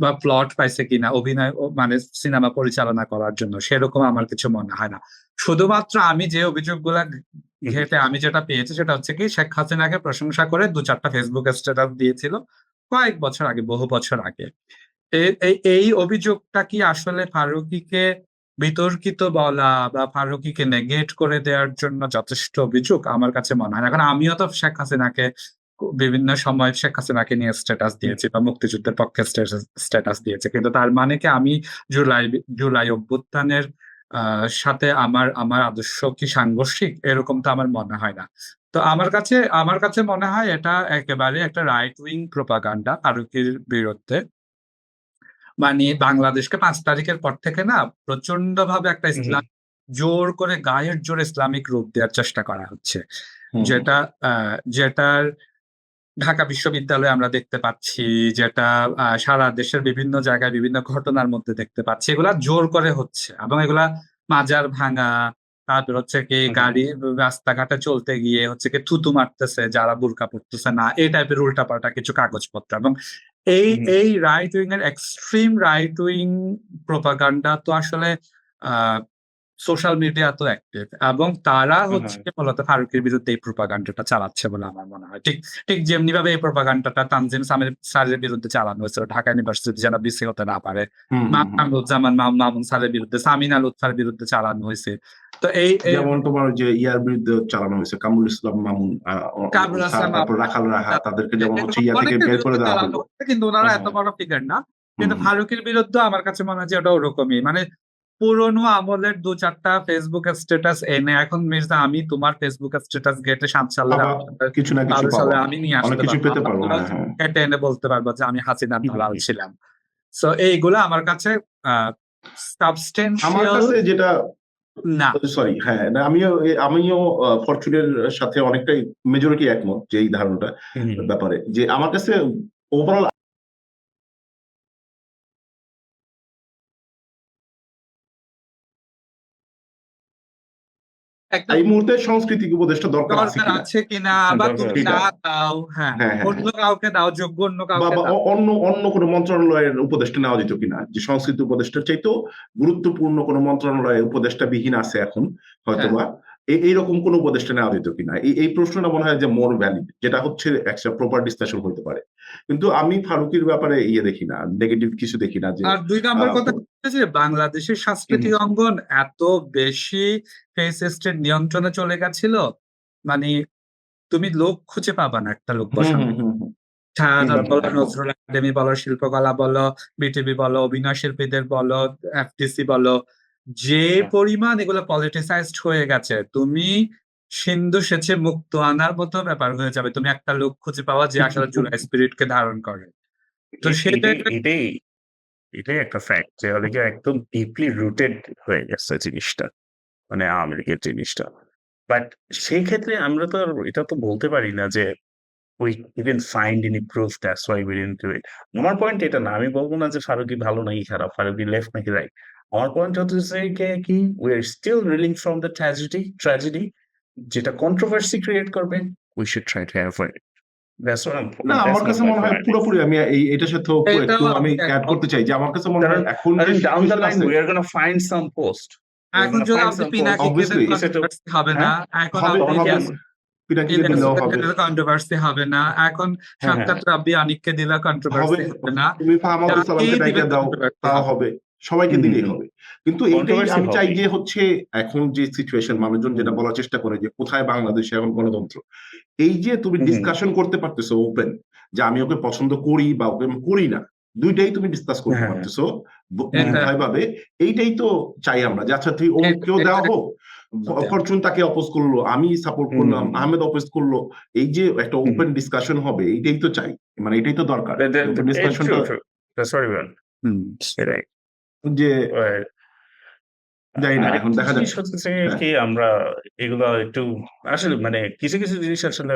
বা প্লট পাইছে কিনা অভিনয় মানে সিনেমা পরিচালনা করার জন্য, সেরকম আমার কিছু মনে হয় না। শুধুমাত্র আমি যে অভিযোগগুলা ঘেটে আমি যেটা পেয়েছি সেটা হচ্ছে কি শেখ হাসিনাকে প্রশংসা করে 2-4টা ফেসবুক স্ট্যাটাস দিয়েছিল কয়েক বছর আগে, বহু বছর আগে। এই অভিযোগটা কি আসলে ফারুকীকে বিতর্কিত বলা বা ফারুকীকে নেগেট করে দেওয়ার জন্য যথেষ্ট অভিযোগ? আমার কাছে মনে হয় না। এখন আমিও তো শেখ হাসিনাকে বিভিন্ন সময় শেখ হাসিনাকে নিয়ে স্ট্যাটাস দিয়েছি বা মুক্তিযুদ্ধের পক্ষে স্ট্যাটাস দিয়েছি, কিন্তু তার মানে কি আমি জুলাই অভ্যুত্থানের সাথে আমার আদর্শ কি সাংঘর্ষিক? এরকম তো আমার মনে হয় না। তো আমার কাছে মনে হয় এটা একেবারে একটা রাইট উইং প্রোপাগান্ডা ফারুকীর বিরুদ্ধে। মানে বাংলাদেশকে 5 তারিখের পর থেকে না প্রচন্ড ভাবে একটা ইসলাম জোর করে গায়ের জোরে ইসলামিক রূপ দেওয়ার চেষ্টা করা হচ্ছে, যেটার ঢাকা বিশ্ববিদ্যালয়ে আমরা দেখতে পাচ্ছি, যেটা সারা দেশের বিভিন্ন জায়গায় বিভিন্ন ঘটনার মধ্যে দেখতে পাচ্ছি, এগুলা জোর করে হচ্ছে এবং এগুলা মাজার ভাঙা, তারপর হচ্ছে কি গাড়ি রাস্তাঘাটে চলতে গিয়ে হচ্ছে কি থুতু মারতেছে যারা বুরকা পড়তেছে না, এই টাইপের উল্টাপাল্টা কিছু কাগজপত্র। এবং এই রাইট উইং এর এক্সট্রিম রাইট উইং প্রোপাগান্ডা তো আসলে সোশ্যাল মিডিয়া তো অ্যাক্টিভ এবং তারা হচ্ছে মূলত ফারুকের বিরুদ্ধে এই প্রোপাগান্ডাটা চালাচ্ছে বলে আমার মনে হয়। ঠিক যেমনি ভাবে এই প্রোপাগান্ডাটা তানজিম স্যারের বিরুদ্ধে চালানো হয়েছিল ঢাকা ইউনিভার্সিটি যেন বিসি হতে না পারে, মামুনুজ্জামান মামুন স্যারের বিরুদ্ধে, সামিনা লুৎফার বিরুদ্ধে চালানো হয়েছে। তো যেমন তোমার যে ইয়ার বিরুদ্ধে চালানো হয়েছে কামরুল ইসলাম মামুন, তারপর রাখাল রাহা, তাদেরকে যেমন হচ্ছে ইয়া থেকে বের করে দেওয়া হলো, কিন্তু ওনারা এত বড় ফিগার না। কিন্তু ফারুকের বিরুদ্ধে আমার কাছে মনে হয় যে ওটা ওরকমই, মানে পুরোনো আমলের 2-4টা ফেসবুক স্ট্যাটাস এনে এখন মির্জা আমি তোমার ফেসবুক স্ট্যাটাস গেটে 7 সালে কিছু না কিছু সালে আমি নিয়ে আসতে কিছু পেতে পারবো, এনে বলতে পারবো যে আমি হাসিনার দালাল ছিলাম। সো এইগুলা আমার কাছে আমার সাবস্টেন্সিয়াল কাছে যেটা না। সরি, হ্যাঁ, না, আমিও ফরচুনের সাথে অনেকটাই মেজরিটি একমত যে এই ধারণাটা ব্যাপারে, যে আমার কাছে ওভারঅল একটা এই মুহূর্তে সাংস্কৃতিক উপদেষ্টা দরকার আছে দরকার কিনা, আছে কিনা, বা দরকার তুমি আছে। না দাও, হ্যাঁ, হ্যাঁ, হ্যাঁ, অন্য কাউকে দাও, যোগ্য অন্য বা কাউকে বা দাও। অন্য অন্য কোনো মন্ত্রণালয়ের উপদেষ্টা নেওয়া যেত কিনা, যে সংস্কৃতি উপদেষ্টার চাইতেও গুরুত্বপূর্ণ কোনো মন্ত্রণালয়ের উপদেষ্টা বিহীন আছে এখন হ্যাঁ, হয়তোবা, এইরকম কোনো উপদেষ্টা নেওয়া যেত কিনা, এই প্রশ্নটা মনে হয় যে মোর ভ্যালিড, যেটা হচ্ছে একটা প্রপার ডিসকাশন হতে পারে। কিন্তু আমি ফারুকের ব্যাপারে দেখি না, নেগেটিভ কিছু দেখি না, যে আর ২ নাম্বার আহ, কথা হচ্ছে যে বাংলাদেশের সাংস্কৃতিক অঙ্গন এত বেশি ফেসিস্টের নিয়ন্ত্রণে চলে গেছিল, মানে তুমি লোক খুঁজে পাবা না একটা লোক হুম বসানো। হুম হুম হুম শাহজাদ হুম, বলো, নজরুল একাডেমি বলো, শিল্পকলা বলো, বিটিভি বলো, অভিনয় শিল্পীদের বলো, এফটিসি বলো, যে পরিমাণ এগুলো পলিটিসাইজড হয়ে গেছে, তুমি সিন্ধু সেচে মুক্ত আনার মতো ব্যাপার হয়ে যাবে তুমি একটা লোক খুঁজে পাওয়া যে আসলে জুলাই স্পিরিটকে ধারণ করে। তো সেটা এটাই এটাই একটা ফ্যাক্ট যে ওদিকে একদম ডিপলি রুটেড হয়ে গেছে জিনিসটা, মানে আওয়ামী লীগের জিনিসটা। বাট সেই ক্ষেত্রে আমরা তো আর এটা তো বলতে পারি না যে we didn't find any proof, that's why we didn't do it. আমার পয়েন্ট এটা না, আমি বলবো না যে ফারুকি ভালো নাকি খারাপ, ফারুকি লেফট নাকি রাইট। আমার পয়েন্ট হচ্ছে কি we are still reeling from the tragedy যেটা কন্ট্রোভার্সি ক্রিয়েট করবে, we should try to avoid it. That's what I'm না, আমার that's কাছে what my মনে হয় point is. পুরোপুরি, আমি এটার সাথে এটাও একটু আমি আমি অ্যাড একমত। করতে চাই, যে আমার কাছে মনে কারণ হয় এখন যে down the situation line আছে, we are gonna find some post. এখন যদি আপনি পিনাকি obviously, কন্ট্রোভার্সি হবে না, এখন হবে আপনি হবে পিনাকিকে দিলেও হবে, কন্ট্রোভার্সি হবে না, এখন হ্যাঁ, সাক্ষাৎ রাব্বি আনিককে দিলে হবে, কন্ট্রোভার্সি হবে না, তুমি ফাহমাদ যাকেই সালামকে দিবে ডাইকা দাও, controversy তাও হবে। হবে, সবাইকে দিলেই হুম। হবে। কিন্তু এইটাই Controversy আমি চাই হবেই। যে হচ্ছে এখন যে সিচুয়েশন, মানুষজন যেটা বলার চেষ্টা করে যে কোথায় বাংলাদেশে এখন গণতন্ত্র, এই যে তুমি হুম। ডিসকাশন করতে পারতেছো ওপেন, যে আমি ওকে পছন্দ করি বা ওকে আমি করি না, দুইটাই তুমি ডিসকাস করতে হ্যাঁ। পারতেছো এটা- নির্ভয়ভাবে। এইটাই তো চাই আমরা, যে আচ্ছা তুই কেউ দেওয়া হোক, ফরচুন তাকে অপোজ করলো, আমি সাপোর্ট করলাম, হুম। আহমেদ অপোজ করলো, এই যে একটা ওপেন ডিসকাশন হবে, এইটাই তো চাই, মানে এটাই তো দরকার ডিসকাশনটা, That's very well. সেটাই। যে Right. জানি না, এখন আরেকটা দেখা জিনিস যাক। হচ্ছে হ্যাঁ। কি আমরা এগুলো একটু আসলে মানে কিছু জিনিস আসলে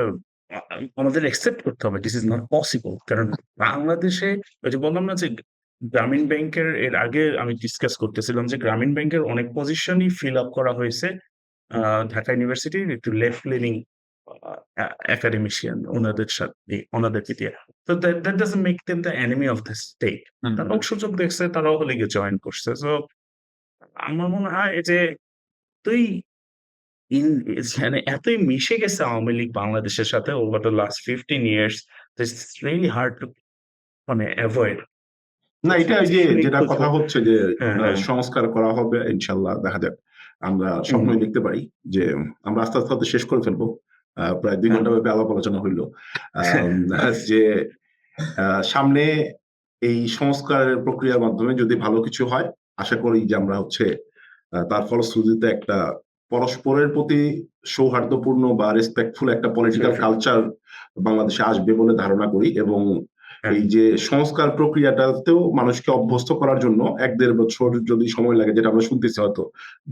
আমাদের একসেপ্ট করতে হবে, দিস ইজ নট পসিবল। কারণ বাংলাদেশে ওই যে বললাম না যে গ্রামীণ ব্যাংকের, এর আগে আমি ডিসকাস করতেছিলাম যে গ্রামীণ ব্যাংকের অনেক পজিশনই ফিল আপ করা হয়েছে ঢাকা ইউনিভার্সিটির একটু লেফট লিনিং একাডেমিশিয়ান ওনাদের সাথে, ওনাদেরকে দিয়ে। তো that doesn't make them the enemy of the state. তারাও সুযোগ দেখছে, তারাও লিগে জয়েন করছে। সো আমার মনে হয় যে তুই মানে এতই মিশে গেছে আওয়ামী লীগ বাংলাদেশের সাথে over the last 15 years, it's really hard to মানে অ্যাভয়েড। না, এটা ওই যে যেটা কথা হচ্ছে যে হ্যাঁ। সংস্কার করা হবে ইনশাল্লাহ, দেখা যাক। আমরা স্বপ্নই দেখতে পারি যে আমরা আস্তে আস্তে শেষ করে ফেলবো। প্রায় 2 ঘন্টা ব্যাপী আলাপ আলোচনা হইলো, যে সামনে এই সংস্কারের প্রক্রিয়ার মাধ্যমে যদি ভালো কিছু হয়, আশা করি যে আমরা হচ্ছে তার ফলশ্রুতিতে একটা পরস্পরের প্রতি সৌহার্দ্যপূর্ণ বা রেসপেক্টফুল একটা পলিটিক্যাল কালচার বাংলাদেশে আসবে বলে ধারণা করি, এবং এই যে সংস্কার প্রক্রিয়াটাতেও মানুষকে অভ্যস্ত করার জন্য 1-1.5 বছর যদি সময় লাগে, যেটা আমরা শুনতেছি, হয়তো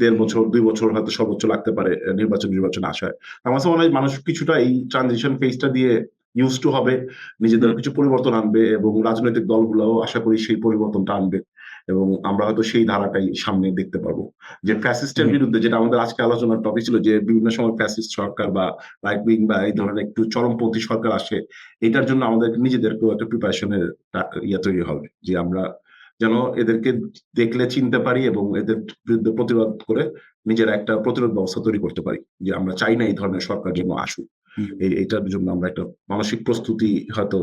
1.5 বছর 2 বছর হয়তো সর্বোচ্চ লাগতে পারে নির্বাচন আসায়। আমার কাছে মনে হয় মানুষ কিছুটা এই ট্রানজিশন ফেজটা দিয়ে ইউজ টু হবে, নিজেদের কিছু পরিবর্তন আনবে, এবং রাজনৈতিক দলগুলোও আশা করি সেই পরিবর্তনটা আনবে, এবং আমরা হয়তো সেই ধারাটাই সামনে দেখতে পারবো। যে ফ্যাসিস্টের বিরুদ্ধে, যেটা আমাদের আজকে আলোচনার টপিক ছিল, যে বিভিন্ন সময় ফ্যাসিস্ট সরকার বা রাইট উইং বা এই ধরনের একটু চরমপন্থী সরকার আসে, এটার জন্য আমাদের নিজেদেরকেও একটা প্রিপারেশনের তৈরি হবে, যে আমরা যেন এদেরকে দেখলে চিনতে পারি এবং এদের বিরুদ্ধে প্রতিরোধ করে নিজের একটা প্রতিরোধ ব্যবস্থা তৈরি করতে পারি, যে আমরা চাই না এই ধরনের সরকার যেন আসুক। এইটার জন্য আমরা একটা মানসিক প্রস্তুতি হয়তো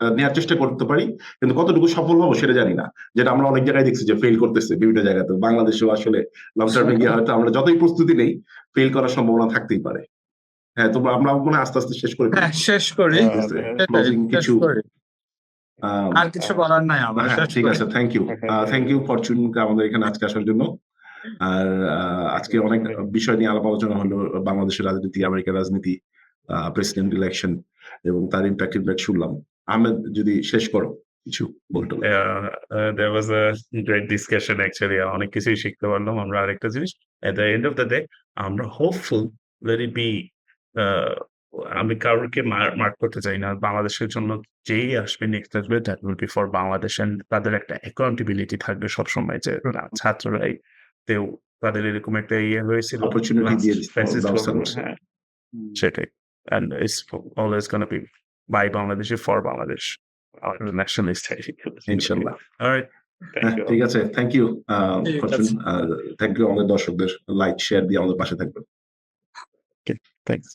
নেওয়ার চেষ্টা করতে পারি, কিন্তু কতটুকু সফল হবো সেটা জানি না। যেটা আমরা অনেক জায়গায় দেখছি যে ফেল করতেছে বিভিন্ন জায়গাতে, বাংলাদেশেও আসলে লং টার্মে গিয়ে হয়তো আমরা যতই প্রস্তুতি নেই, ফেল করার সম্ভাবনা থাকতেই পারে। হ্যাঁ, তো আমরা মনে হয় আস্তে আস্তে শেষ করে হ্যাঁ, শেষ করি। কিছু আর কিছু বলার নাই আমার। ঠিক আছে, থ্যাংক ইউ ফরচুন আমাদের এখানে আজকে আসার জন্য। আর আজকে অনেক বিষয় নিয়ে আলাপ আলোচনা হলো, বাংলাদেশের রাজনীতি, আমেরিকার রাজনীতি, প্রেসিডেন্ট ইলেকশন এবং তার ইম্প্যাক্ট শুনলাম। আহমেদ, যদি শেষ করো কিছু বলতে পারেন। There was a great discussion actually. অনেক কিছুই শিখতে পারলাম আমরা। আরেকটা জিনিস, at the end of the day আমরা hopeful let it be আমি কাউকে মার্ক করতে চাই না। বাংলাদেশের জন্য যেই আসবে নেক্সট আসবে that will be for Bangladesh and তাদের একটা accountability থাকবে সবসময় যে না ছাত্ররাই তাদের এরকম একটা ইয়ে হয়েছিল। অপরচুনিটি দিয়ে ব্যবস্থা করছে। হ্যাঁ, সেটাই। And it's always gonna be by Bangladesh for Bangladesh. Our nationalist idea. ইনশাল্লাহ। All right. Thank you. ঠিক আছে, থ্যাংক ইউ ঠিক ফরচুন, আছে। থ্যাংক ইউ আমাদের দর্শকদের লাইক শেয়ার দিয়ে আমাদের পাশে থাকবেন। Thanks.